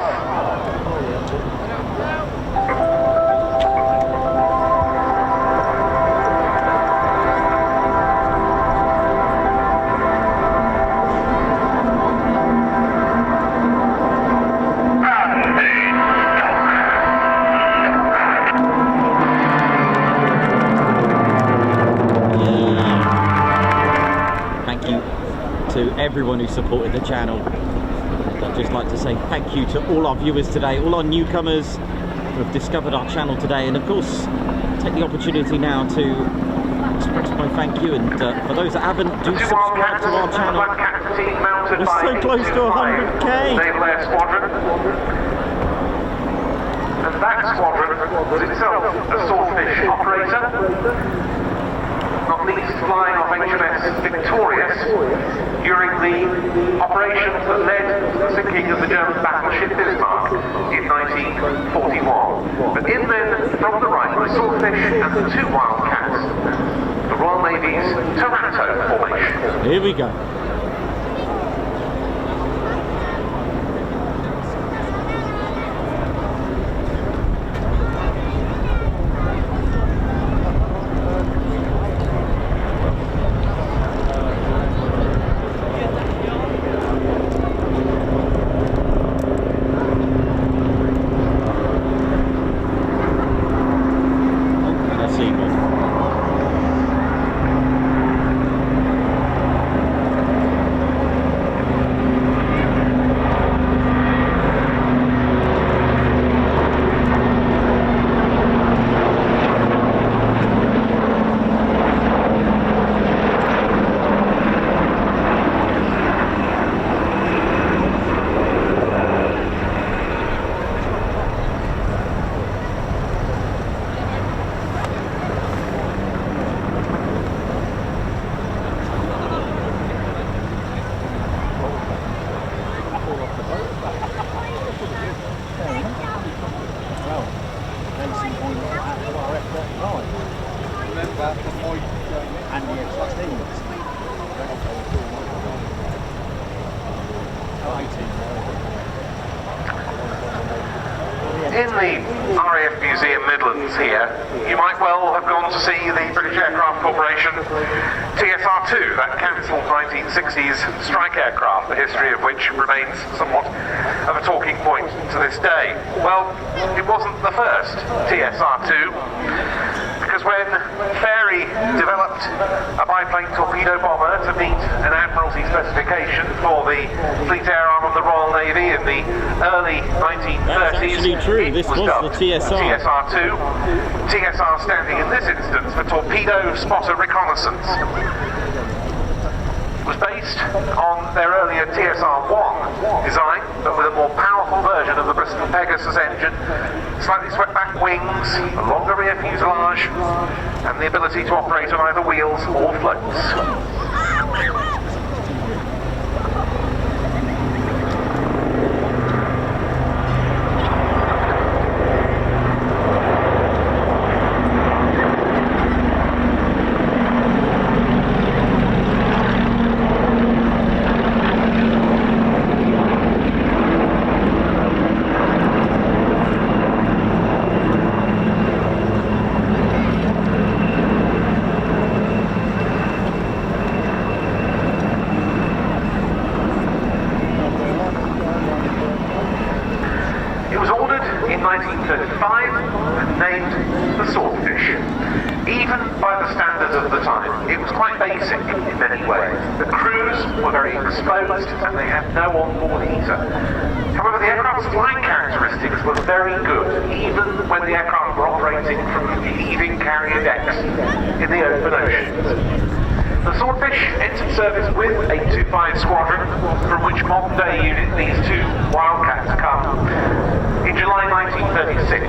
To everyone who supported the channel. I'd just like to say thank you to all our viewers today, all our newcomers who have discovered our channel today, and of course take the opportunity now to express my thank you, and for those that haven't, do subscribe to our channel. We're so close to 100k. And that squadron was itself a swordfish operator. not least flying off HMS Victorious during the operations that led to the sinking of the German battleship Bismarck in 1941. But in then, from the right, the Swordfish and the two Wildcats, the Royal Navy's Toronto formation. Here we go. And the F-16s. In the RAF Museum Midlands here, you might well have gone to see the British Aircraft Corporation TSR-2, that cancelled 1960s strike aircraft, the history of which remains somewhat of a talking point to this day. Well, it wasn't the first TSR-2. Because when Fairey developed a biplane torpedo bomber to meet an Admiralty specification for the Fleet Air Arm of the Royal Navy in the early 1930s, that's actually true. This was the TSR. TSR-2. TSR standing in this instance for Torpedo Spotter Reconnaissance. It was based on their earlier TSR-1 design, but with a more powerful version of the Bristol Pegasus engine, slightly swept back wings, a longer rear fuselage, and the ability to operate on either wheels or floats. It was ordered in 1935 and named the Swordfish. Even by the standards of the time, it was quite basic in many ways. The crews were very exposed and they had no onboard heater. However, the aircraft's flight characteristics were very good, even when the aircraft were operating from heaving carrier decks in the open ocean. The Swordfish entered service with a 2-5 squadron, from which modern-day unit these two Wildcats come, in July 1936.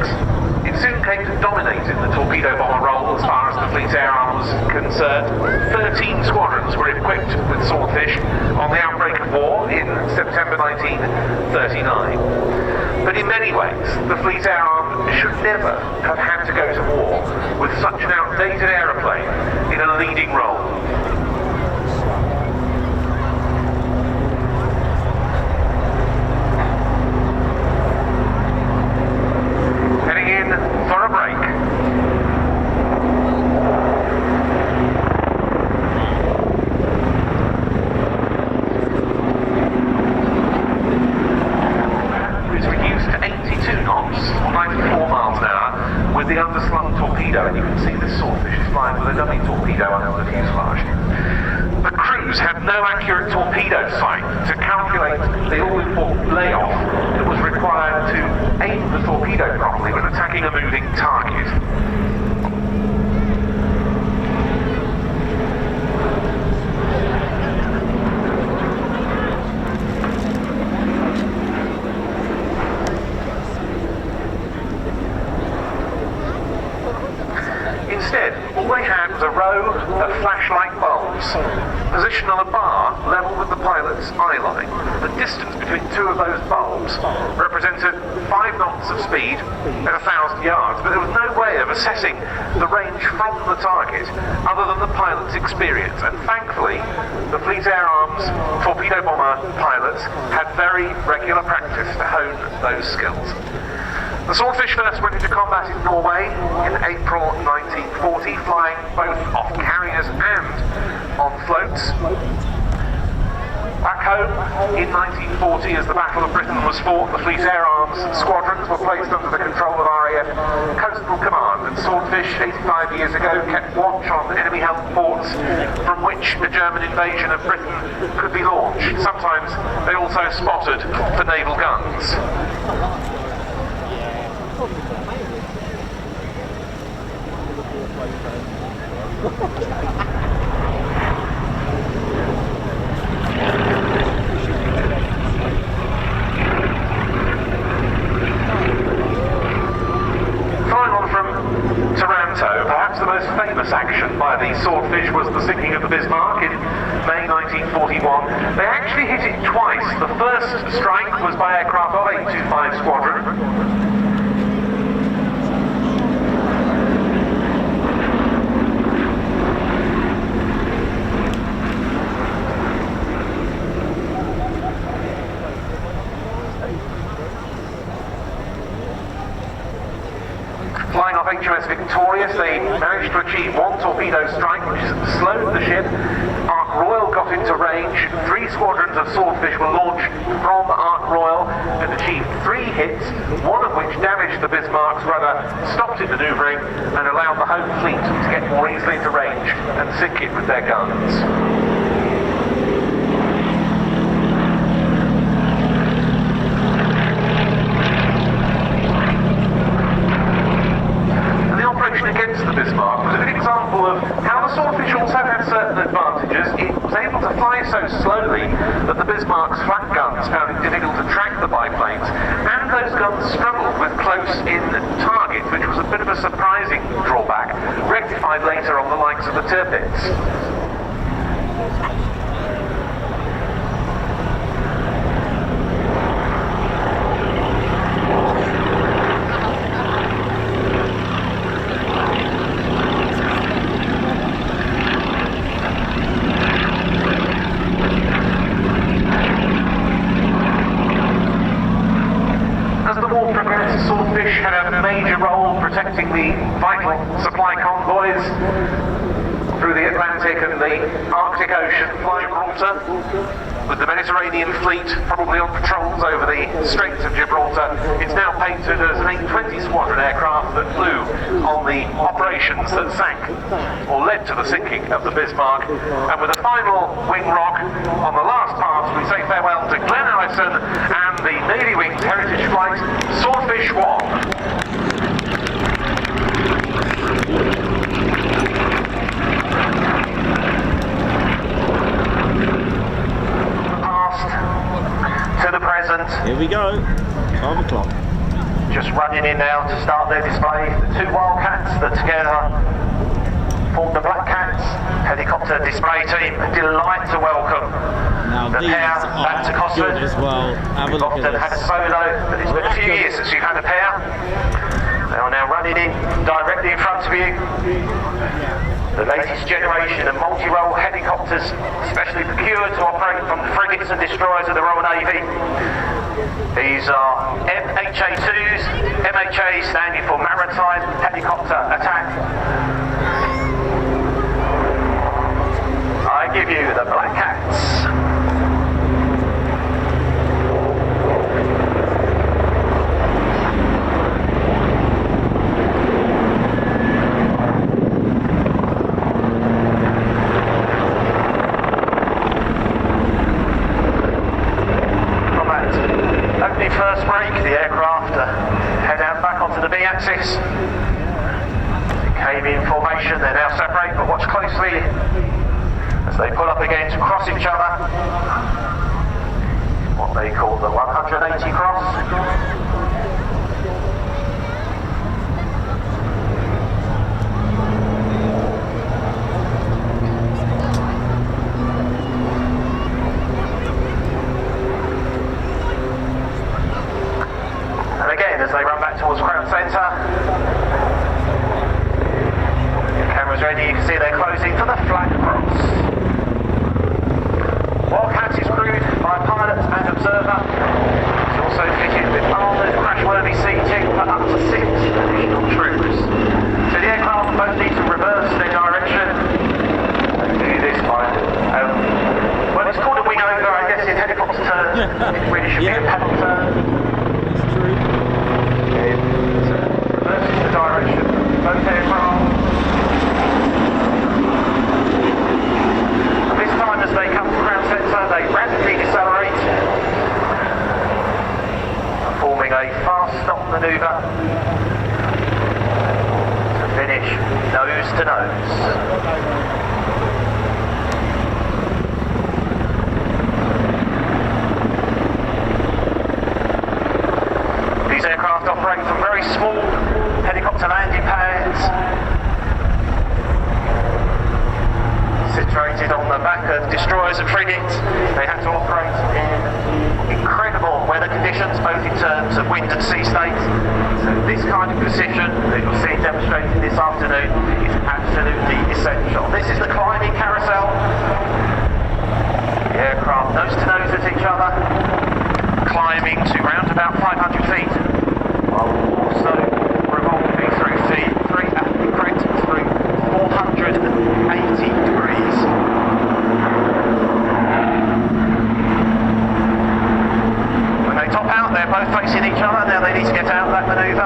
It soon came to dominate in the torpedo bomber role as far as the Fleet Air Arm was concerned. 13 squadrons were equipped with Swordfish on the outbreak of war in September 1939. But in many ways, the Fleet Air Arm should never have had to go to war with such an outdated aeroplane in a leading role. Heading in for a break. It's reduced to 82 knots, 94 miles an hour, with the underslung torpedo, and you can see this Swordfish is flying with a dummy torpedo under the fuselage. The crews had no accurate torpedo sight to calculate the all-important layoff that was required to aim the torpedo properly when attacking a moving target. Instead, all they had was a row of pilot's eye line. The distance between two of those bulbs represented 5 knots of speed at 1,000 yards, but there was no way of assessing the range from the target other than the pilot's experience. And thankfully, the Fleet Air Arm's torpedo bomber pilots had very regular practice to hone those skills. The Swordfish first went into combat in Norway in April 1940, flying both off carriers and on floats. Back home in 1940, as the Battle of Britain was fought, the Fleet Air Arms squadrons were placed under the control of RAF Coastal Command, and Swordfish, 85 years ago, kept watch on enemy-held ports from which the German invasion of Britain could be launched. Sometimes they also spotted for naval guns. Perhaps the most famous action by the Swordfish was the sinking of the Bismarck in May 1941. They actually hit it twice. The first strike was by aircraft of 825 Squadron. Flying off HMS Victorious, they managed to achieve one torpedo strike, which slowed the ship. Ark Royal got into range. 3 squadrons of Swordfish were launched from Ark Royal and achieved 3 hits, one of which damaged the Bismarck's rudder, stopped it manoeuvring, and allowed the home fleet to get more easily into range and sink it with their guns. Against the Bismarck was a good example of how the Swordfish also had certain advantages. It was able to fly so slowly that the Bismarck's flak guns found it difficult to track the biplanes, and those guns struggled with close-in targets, which was a bit of a surprising drawback, rectified later on the likes of the Tirpitz. Swordfish had a major role protecting the vital supply convoys through the Atlantic and the Arctic Ocean, flying Gibraltar, with the Mediterranean fleet probably on patrols over the Straits of Gibraltar. It's now painted as an 820 squadron aircraft that flew on the operations that sank or led to the sinking of the Bismarck. And with a final wing rock on the last pass, we say farewell to Glenn Allison and the Navy Wings Heritage Flight Swordfish 1. To the present. Here we go. 12 o'clock. Just running in now to start their display. The 2 Wildcats that together form the Blackcats helicopter display team. Delight to welcome now the pair back to Cosford. As well. We've often had a solo, but it's been a few years since we've had a pair. They are now running in directly in front of you. The latest generation of multi-role helicopters, specially procured to operate from the frigates and destroyers of the Royal Navy. These are MHA-2s, MHA standing for Maritime Helicopter Attack. I give you the Blackcats. First break, the aircraft head out back onto the B-axis. It came in formation, they now separate, but watch closely as they pull up again to cross each other. What they call the 180 cross. back towards Crown Centre. Camera's ready, you can see they're closing for the flag cross. Wildcat is crewed by a pilot and observer. It's also fitted with armoured crash-worthy seating for up to 6 additional troops. So the aircraft both need to reverse their direction. They do this by, well, it's called a wing over, I guess if helicopter turns, it really should be a pedal turn. That's true. So reversing the direction, both aircraft. This time as they come to Crown Centre, they rapidly decelerate, forming a fast stop manoeuvre to finish nose to nose. These aircraft operate from very small helicopter landing pads situated on the back of destroyers and frigates. They had to operate in incredible weather conditions, both in terms of wind and sea state. So this kind of precision that you'll see demonstrated this afternoon is absolutely essential. This is the climbing carousel. The aircraft nose to nose at each other, climbing to round about 500 feet, while also revolving through 480 degrees. When they top out, they're both facing each other. Now they need to get out of that manoeuvre.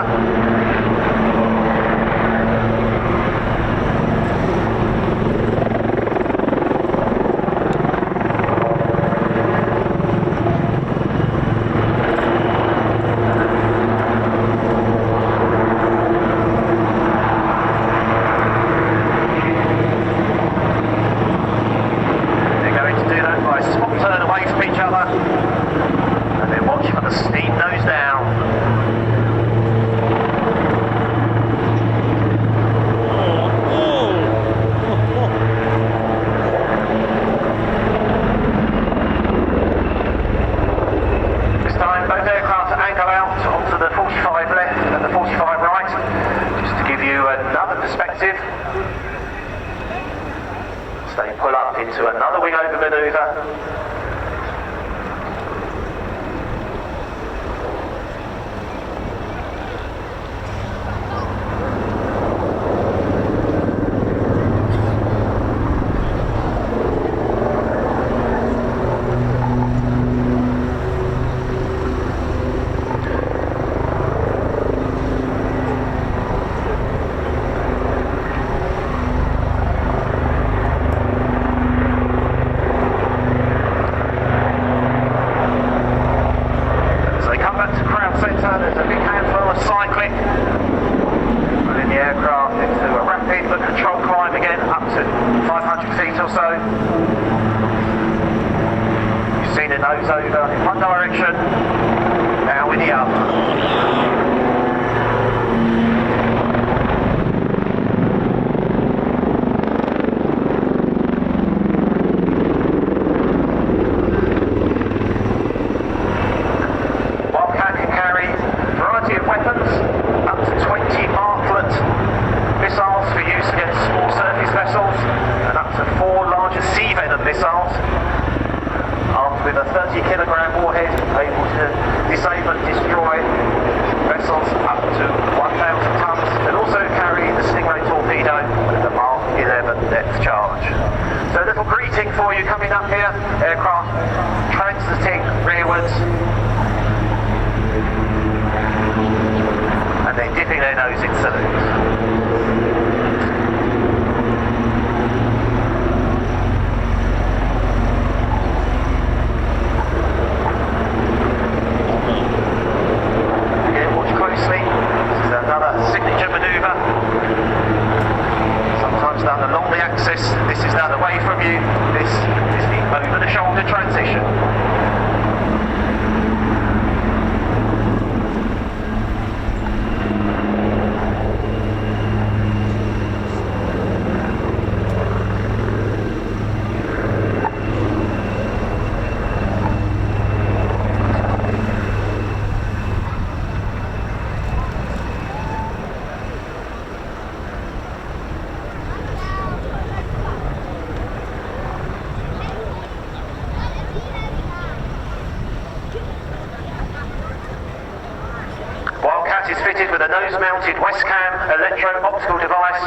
fitted with a nose-mounted Westcam electro-optical device.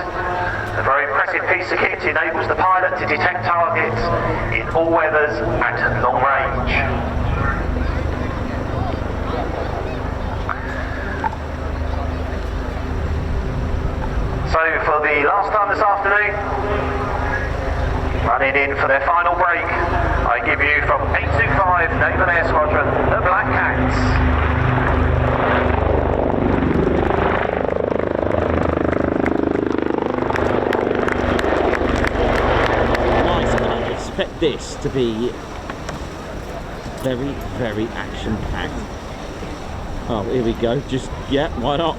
A very impressive piece of kit enables the pilot to detect targets in all weathers at long range. So for the last time this afternoon, running in for their final break, I give you from 825 Naval Air Squadron, the BLACKCATS. Nice, and I expect this to be very, very action-packed. Oh, here we go. Just, yeah, why not?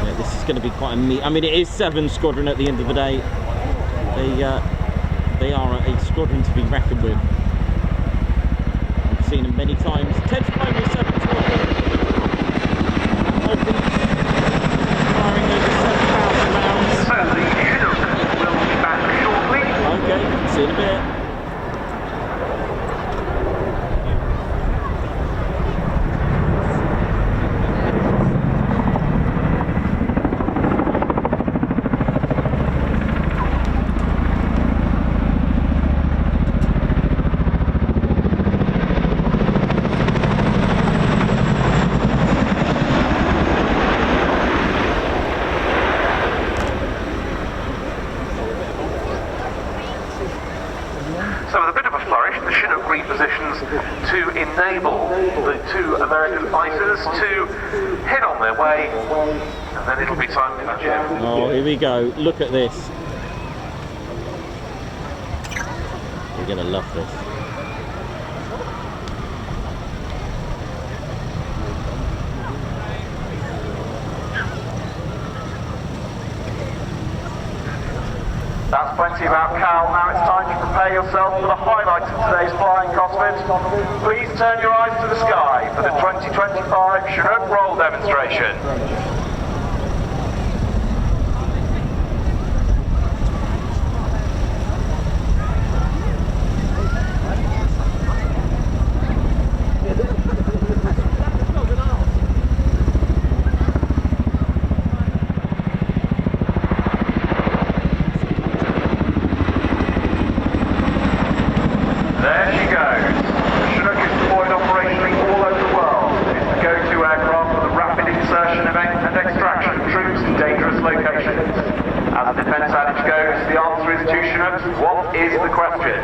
Yeah, this is going to be quite a meat. I mean, it is 7 Squadron at the end of the day. They are a squadron to be reckoned with. I've seen them many times. Ted Coningsby 7 Squadron. Open, firing over 7,000 rounds. So the CHINOOK will be back shortly. Okay, see you in a bit. So with a bit of a flourish, the CHINOOK repositions to enable the 2 American fighters to head on their way, and then it'll be time for Jim. Oh, here we go. Look at this. You're going to love this. That's plenty about Cal. Now it's time to prepare yourself for the highlights of today's flying, Cosford. Please turn your eyes to the sky for the 2025 CHINOOK roll demonstration. What is the question?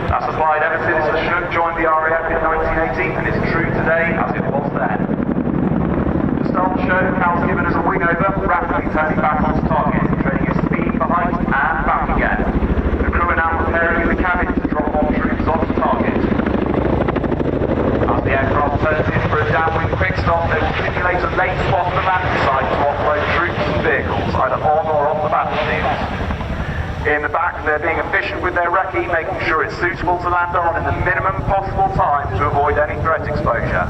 That's applied ever since the CHINOOK joined the RAF in 1980 and is true today as it was then. To start the show, Cal's given us a wing over, rapidly turning back onto target, trading his speed for height and back again. The crew are now preparing in the cabin to drop more troops onto target. As the aircraft turns in for a downwind quick stop, they will simulate a late spot on the landing site to offload troops and vehicles, either on or off the battlefield. In the back, they're being efficient with their recce, making sure it's suitable to land on in the minimum possible time to avoid any threat exposure.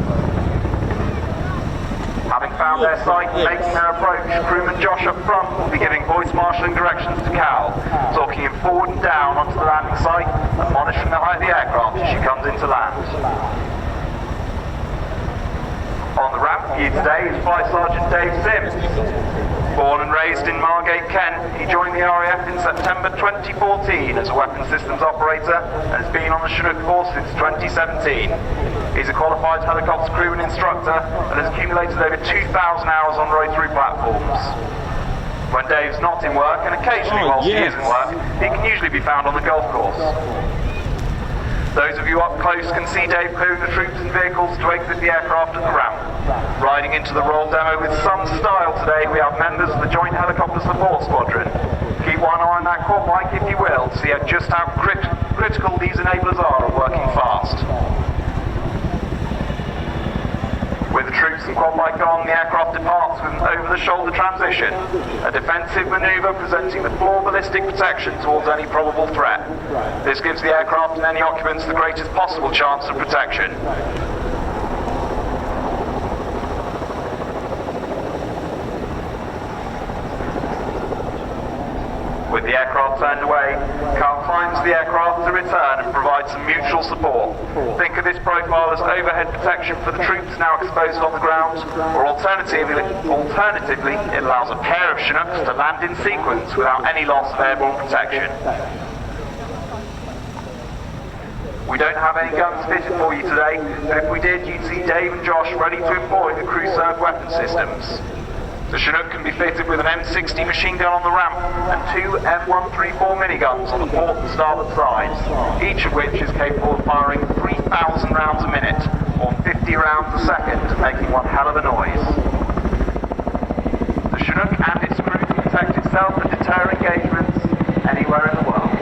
Having found their site and making their approach, crewman Josh up front will be giving voice marshalling directions to Cal, talking him forward and down onto the landing site and monitoring the height of the aircraft as she comes into land. On the ramp for you today is Flight Sergeant Dave Sims. Born and raised in Margate, Kent, he joined the RAF in September 2014 as a weapons systems operator and has been on the CHINOOK force since 2017. He's a qualified helicopter crewman instructor and has accumulated over 2,000 hours on rotary platforms. When Dave's not in work, and occasionally whilst he is in work, he can usually be found on the golf course. Those of you up close can see Dave clearing the troops and vehicles to exit the aircraft at the ramp. Riding into the roll demo with some style today, we have members of the Joint Helicopter Support Squadron. Keep one eye on that quad mic if you will, to see just how critical these enablers are of working fast. With the troops and quad mic on, the aircraft departs with an over-the-shoulder transition, a defensive manoeuvre presenting the floor ballistic protection towards any probable threat. This gives the aircraft and any occupants the greatest possible chance of protection. With the aircraft turned away, Carl climbs the aircraft to return and provide some mutual support. Think of this profile as overhead protection for the troops now exposed on the ground, or alternatively it allows a pair of Chinooks to land in sequence without any loss of airborne protection. We don't have any guns fitted for you today, but if we did, you'd see Dave and Josh ready to employ the crew-served weapon systems. The Chinook can be fitted with an M60 machine gun on the ramp and 2 M134 miniguns on the port and starboard sides, each of which is capable of firing 3,000 rounds a minute, or 50 rounds a second, making one hell of a noise. The Chinook and its crew can protect itself and deter engagements anywhere in the world.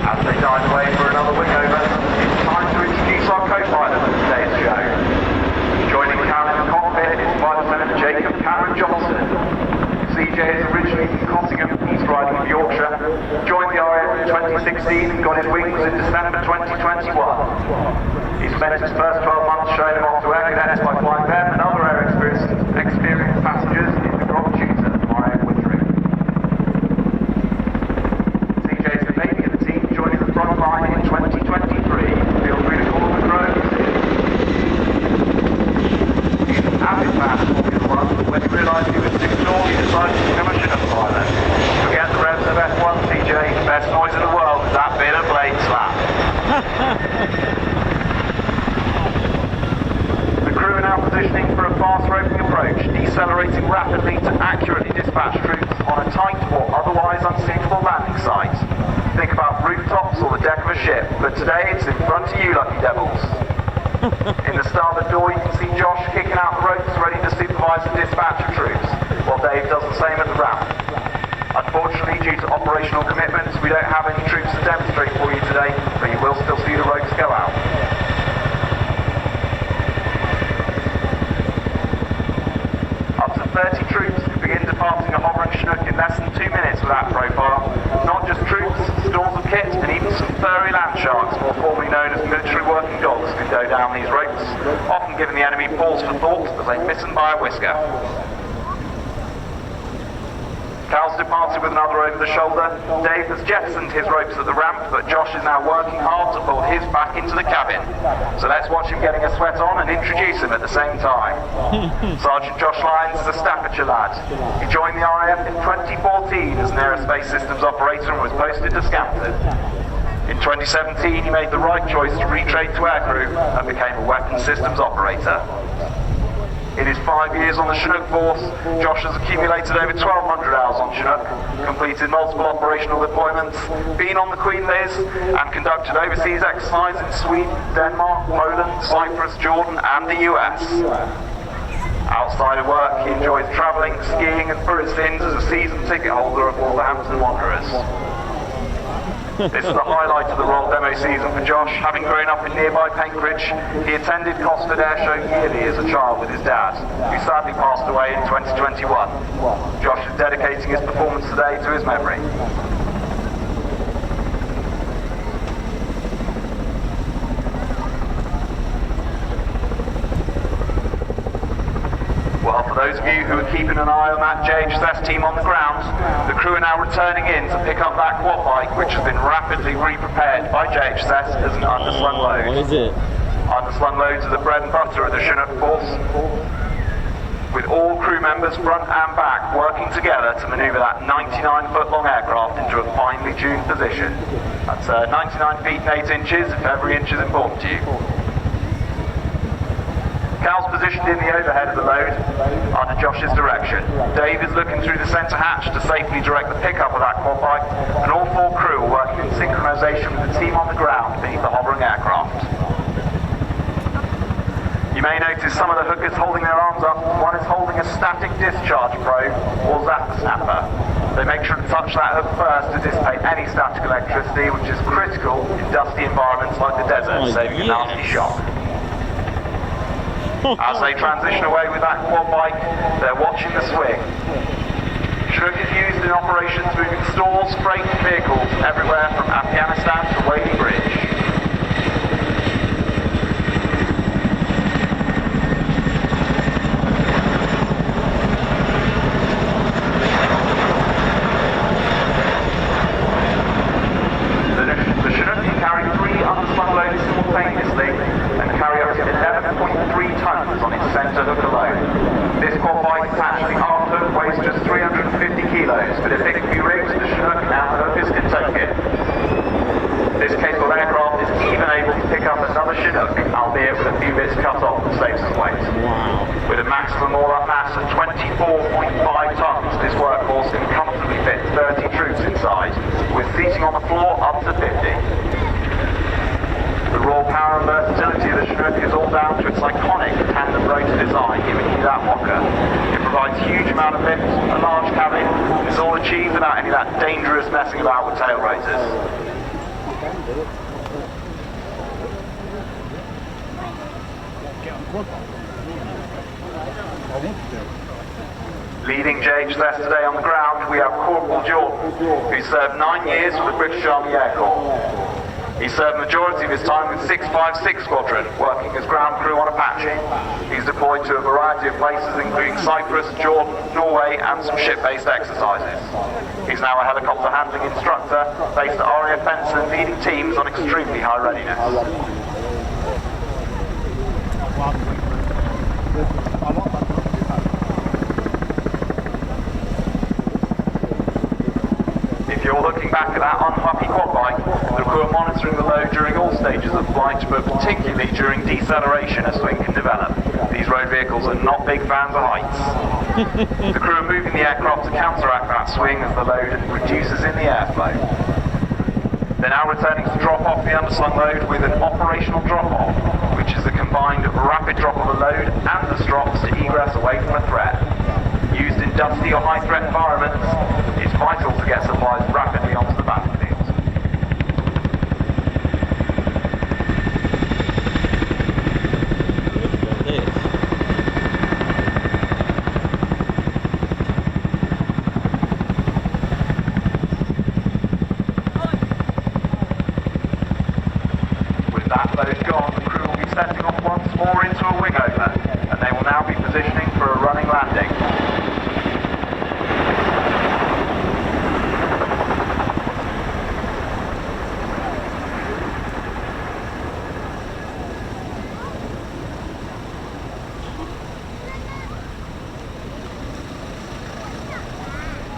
As they dive away for another wing over, it's time to introduce our co-pilot of today's show. Joining Cal in the cockpit is Flight Lieutenant Jacob Cameron Johnson. CJ is originally from Cottingham, East Riding of Yorkshire, joined the RAF in 2016 and got his wings in December 2021. He spent his first 12 months showing him off to air cadets by flying them and other air experienced passengers in the Grog Tutor, RAF Wittering. CJ is the baby of the team, joining the front line in 2023. Feel free to call him the Crow. He's an avid fan of Formula One. When he realised he was too tall, he decided to become a Chinook pilot. Forget the revs of F1, CJ. The best noise in the world is that bit of blade slap. The crew are now positioning for a fast roping approach, decelerating rapidly to accurately dispatch troops on a tight or otherwise unsuitable landing site. Think about rooftops or the deck of a ship, but today it's in front of you, lucky devils. In the starboard door you can see Josh kicking out the ropes ready to supervise the dispatch of troops, while Dave does the same at the ramp. Unfortunately, due to operational commitments, we don't have any troops to demonstrate for you today, but you will still see the ropes go out. Up to 30 troops can begin departing a hovering Chinook in less than 2 minutes with that profile. Not just troops, stores of kit, and even some furry land sharks, more formally known as military working dogs, can go down these ropes, often giving the enemy pause for thought as they miss them by a whisker. Cal's departed with another over the shoulder. Dave has jettisoned his ropes at the ramp, but Josh is now working hard to pull his back into the cabin. So let's watch him getting a sweat on and introduce him at the same time. Sergeant Josh Lyons is a Staffordshire lad. He joined the RAF in 2014 as an aerospace systems operator and was posted to Scampton. In 2017 he made the right choice to retrade to aircrew and became a weapons systems operator. In his 5 years on the Chinook force, Josh has accumulated over 1,200 hours on Chinook, completed multiple operational deployments, been on the Queen Liz, and conducted overseas exercise in Sweden, Denmark, Poland, Cyprus, Jordan, and the US. Outside of work, he enjoys travelling, skiing, and for his sins as a season ticket holder of Wolverhampton Wanderers. This is the highlight of the Royal Demo season for Josh. Having grown up in nearby Penkridge, he attended Cosford Air Show yearly as a child with his dad, who sadly passed away in 2021. Josh is dedicating his performance today to his memory. Well, for those of you who are keeping an eye on that JHSS team on the ground, the crew are now returning in to pick up that quad bike, which has been rapidly re-prepared by JHSS as an underslung load. What is it? Underslung loads are the bread and butter of the Chinook force, with all crew members front and back working together to manoeuvre that 99-foot-long aircraft into a finely tuned position. That's 99 feet and 8 inches, if every inch is important to you. Cal's positioned in the overhead of the load under Josh's direction. Dave is looking through the centre hatch to safely direct the pickup of that quad bike, and all 4 crew are working in synchronisation with the team on the ground beneath the hovering aircraft. You may notice some of the hookers holding their arms up. One is holding a static discharge probe, or zap snapper. They make sure to touch that hook first to dissipate any static electricity, which is critical in dusty environments like the desert, saving a nasty shock. As they transition away with that quad bike, they're watching the swing. Chinook is used in operations moving stores, freight and vehicles everywhere from Afghanistan to Wading Bridge. the load. This quad bike attached to the aft hook weighs just 350 kilos, but if it can be rigged, the CHINOOK and the hookers can take it. This capable aircraft is even able to pick up another CHINOOK, albeit with a few bits cut off to save some weight. Wow. With a maximum all-up mass of 24.5 tons, this workhorse can comfortably fit 30 troops inside, with seating on the floor up to 50. The raw power and versatility of the CHINOOK is all down to its iconic tandem rotor design, giving you that whocker. It provides a huge amount of lift, a large cabin, and it's all achieved without any of that dangerous messing about with tail rotors. Leading JHS today on the ground, we have Corporal Jordan, who served 9 years with the British Army Air Corps. He served the majority of his time with 656 Squadron, working as ground crew on Apache. He's deployed to a variety of places, including Cyprus, Jordan, Norway, and some ship-based exercises. He's now a helicopter handling instructor based at RAF Cosford, leading teams on extremely high readiness. If you're looking back at that unhappy quad bike, the crew are monitoring the load during all stages of flight, but particularly during deceleration as swing can develop. These road vehicles are not big fans of heights. The crew are moving the aircraft to counteract that swing as the load reduces in the airflow. They're now returning to drop off the underslung load with an operational drop-off, which is the combined rapid drop of the load and the strops to egress away from a threat. Used in dusty or high-threat environments, it's vital to get supplies rapidly onto the battlefield. With that load gone, the crew will be setting off once more into a wing over, and they will now be positioning for a running landing.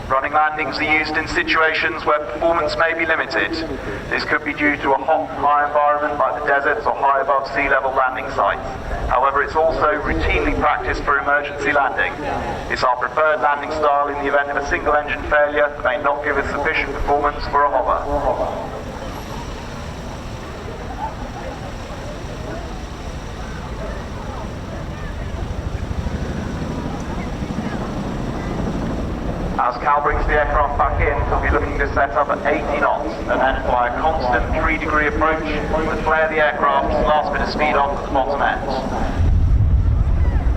Running landings are used in situations where performance may be limited. This could be due to a hot, high environment like the deserts or high above sea level landing sites. However, it's also routinely practiced for emergency landing. It's our preferred landing style in the event of a single engine failure that may not give us sufficient performance for a hover. As Cal brings the aircraft back in, we'll be looking to set up at 80 knots and then fly a constant 3-degree approach to flare the aircraft's last bit of speed off at the bottom end.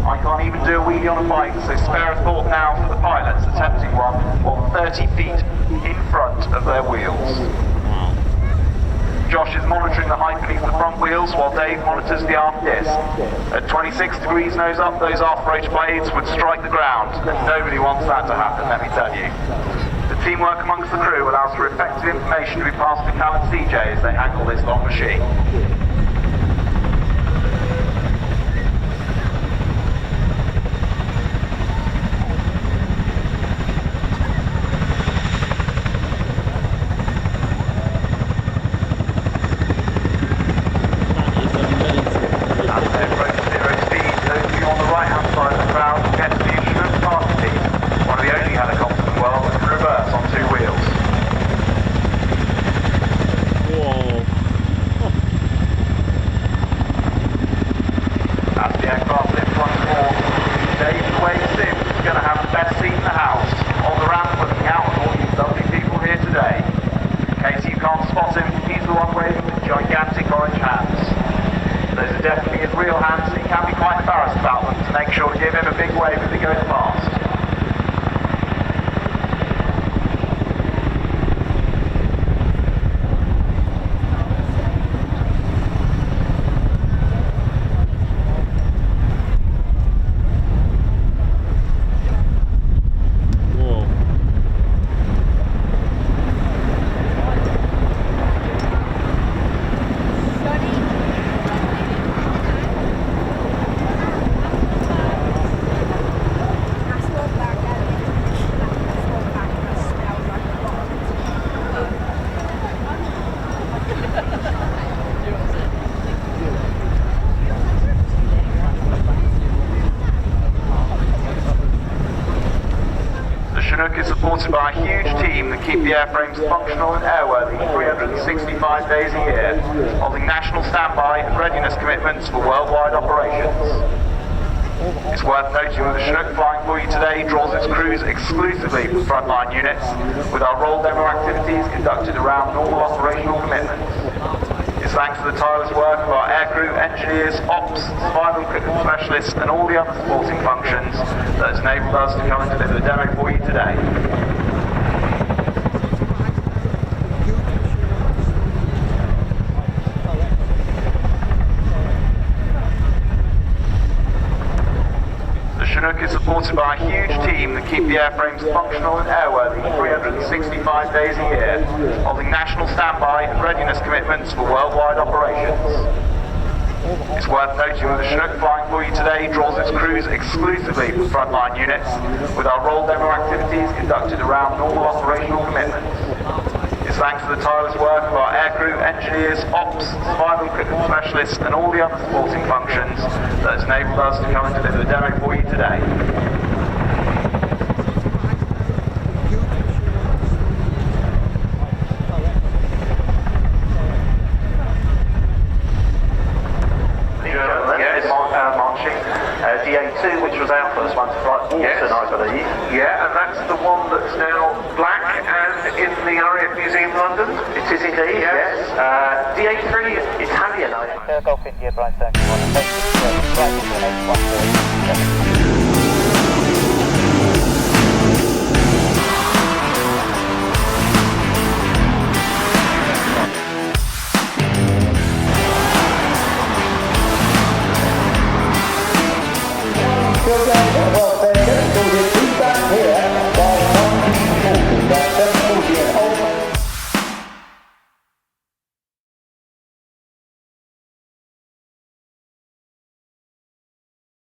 I can't even do a wheelie on a bike, so spare a thought now for the pilots attempting one while 30 feet in front of their wheels. Josh is monitoring the height beneath the front wheels while Dave monitors the aft disc. At 26 degrees nose up, those aft rotor blades would strike the ground, and nobody wants that to happen, let me tell you. The teamwork amongst the crew allows for effective information to be passed to Cal and CJ as they handle this long machine. CHINOOK is supported by a huge team that keep the airframes functional and airworthy 365 days a year, holding national standby and readiness commitments for worldwide operations. It's worth noting that the CHINOOK flying for you today draws its crews exclusively from frontline units, with our roll demo activities conducted around normal operational commitments. It's thanks to the tireless work of our aircrew, engineers, ops, survival equipment specialists and all the other supporting functions that has enabled us to come and deliver the demo for you today. CHINOOK is supported by a huge team that keep the airframes functional and airworthy 365 days a year, holding national standby and readiness commitments for worldwide operations. It's worth noting that the CHINOOK flying for you today draws its crews exclusively from frontline units, with our roll demo activities conducted around normal operational commitments. It's thanks to the tireless work of our aircrew, engineers, ops, survival equipment specialists and all the other supporting functions that has enabled us to come and deliver the demo for you today. DA2, which was our first one to fly Walton, I believe. Yeah, and that's the one that's now black and in the RAF Museum, London. It is indeed, yes. DA3 is Italian, I think. Golf India, Brian 31,